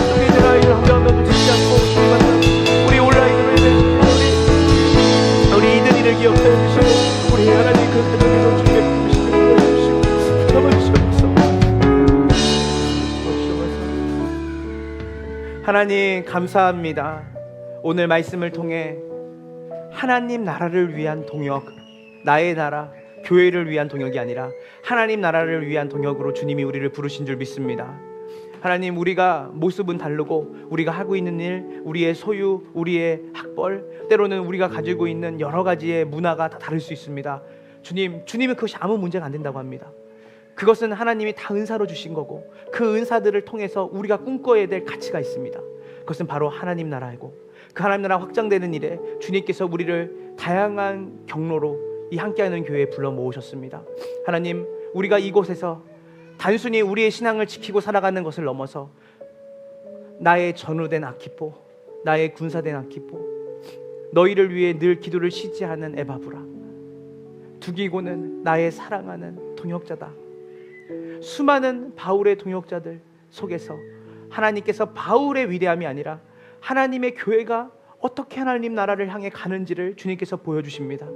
속에 있는 아이들 한명한명 놓치지 않고 주님 만나고 우리 온라인으로 예배드리는 우리 이든이를 기억하여 주시고 우리 하나님 그 가정에서 주님의 부르심을 보여주시고 잡아주시옵소서. 하나님 감사합니다. 오늘 말씀을 통해 하나님 나라를 위한 동역, 나의 나라, 교회를 위한 동역이 아니라 하나님 나라를 위한 동역으로 주님이 우리를 부르신 줄 믿습니다. 하나님, 우리가 모습은 다르고 우리가 하고 있는 일, 우리의 소유, 우리의 학벌, 때로는 우리가 가지고 있는 여러 가지의 문화가 다 다를 수 있습니다. 주님은 그것이 아무 문제가 안 된다고 합니다. 그것은 하나님이 다 은사로 주신 거고 그 은사들을 통해서 우리가 꿈꿔야 될 가치가 있습니다. 그것은 바로 하나님 나라이고 그 하나님 나라 확장되는 일에 주님께서 우리를 다양한 경로로 이 함께하는 교회에 불러 모으셨습니다. 하나님, 우리가 이곳에서 단순히 우리의 신앙을 지키고 살아가는 것을 넘어서 나의 전우된 아키포, 나의 군사된 아키포, 너희를 위해 늘 기도를 쉬지 않은 에바브라, 두기고는 나의 사랑하는 동역자다. 수많은 바울의 동역자들 속에서 하나님께서 바울의 위대함이 아니라 하나님의 교회가 어떻게 하나님 나라를 향해 가는지를 주님께서 보여주십니다.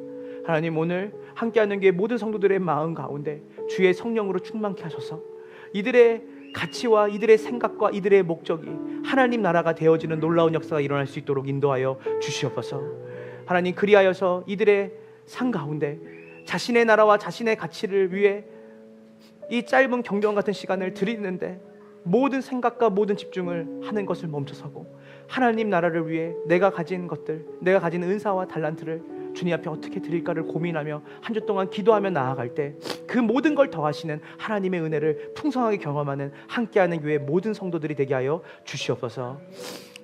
하나님, 오늘 함께하는 교회 모든 성도들의 마음 가운데 주의 성령으로 충만케 하셔서 이들의 가치와 이들의 생각과 이들의 목적이 하나님 나라가 되어지는 놀라운 역사가 일어날 수 있도록 인도하여 주시옵소서. 하나님, 그리하여서 이들의 삶 가운데 자신의 나라와 자신의 가치를 위해 이 짧은 경전 같은 시간을 드리는데 모든 생각과 모든 집중을 하는 것을 멈춰서고 하나님 나라를 위해 내가 가진 것들, 내가 가진 은사와 달란트를 주님 앞에 어떻게 드릴까를 고민하며 한 주 동안 기도하며 나아갈 때 그 모든 걸 더하시는 하나님의 은혜를 풍성하게 경험하는 함께하는 교회 모든 성도들이 되게 하여 주시옵소서.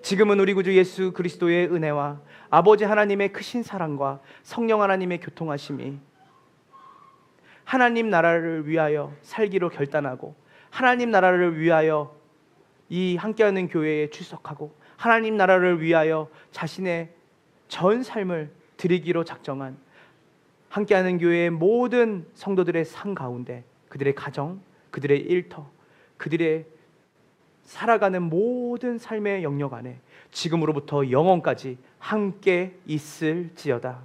지금은 우리 구주 예수 그리스도의 은혜와 아버지 하나님의 크신 사랑과 성령 하나님의 교통하심이 하나님 나라를 위하여 살기로 결단하고 하나님 나라를 위하여 이 함께하는 교회에 출석하고 하나님 나라를 위하여 자신의 전 삶을 드리기로 작정한 함께하는 교회의 모든 성도들의 삶 가운데 그들의 가정, 그들의 일터, 그들의 살아가는 모든 삶의 영역 안에 지금으로부터 영원까지 함께 있을지어다.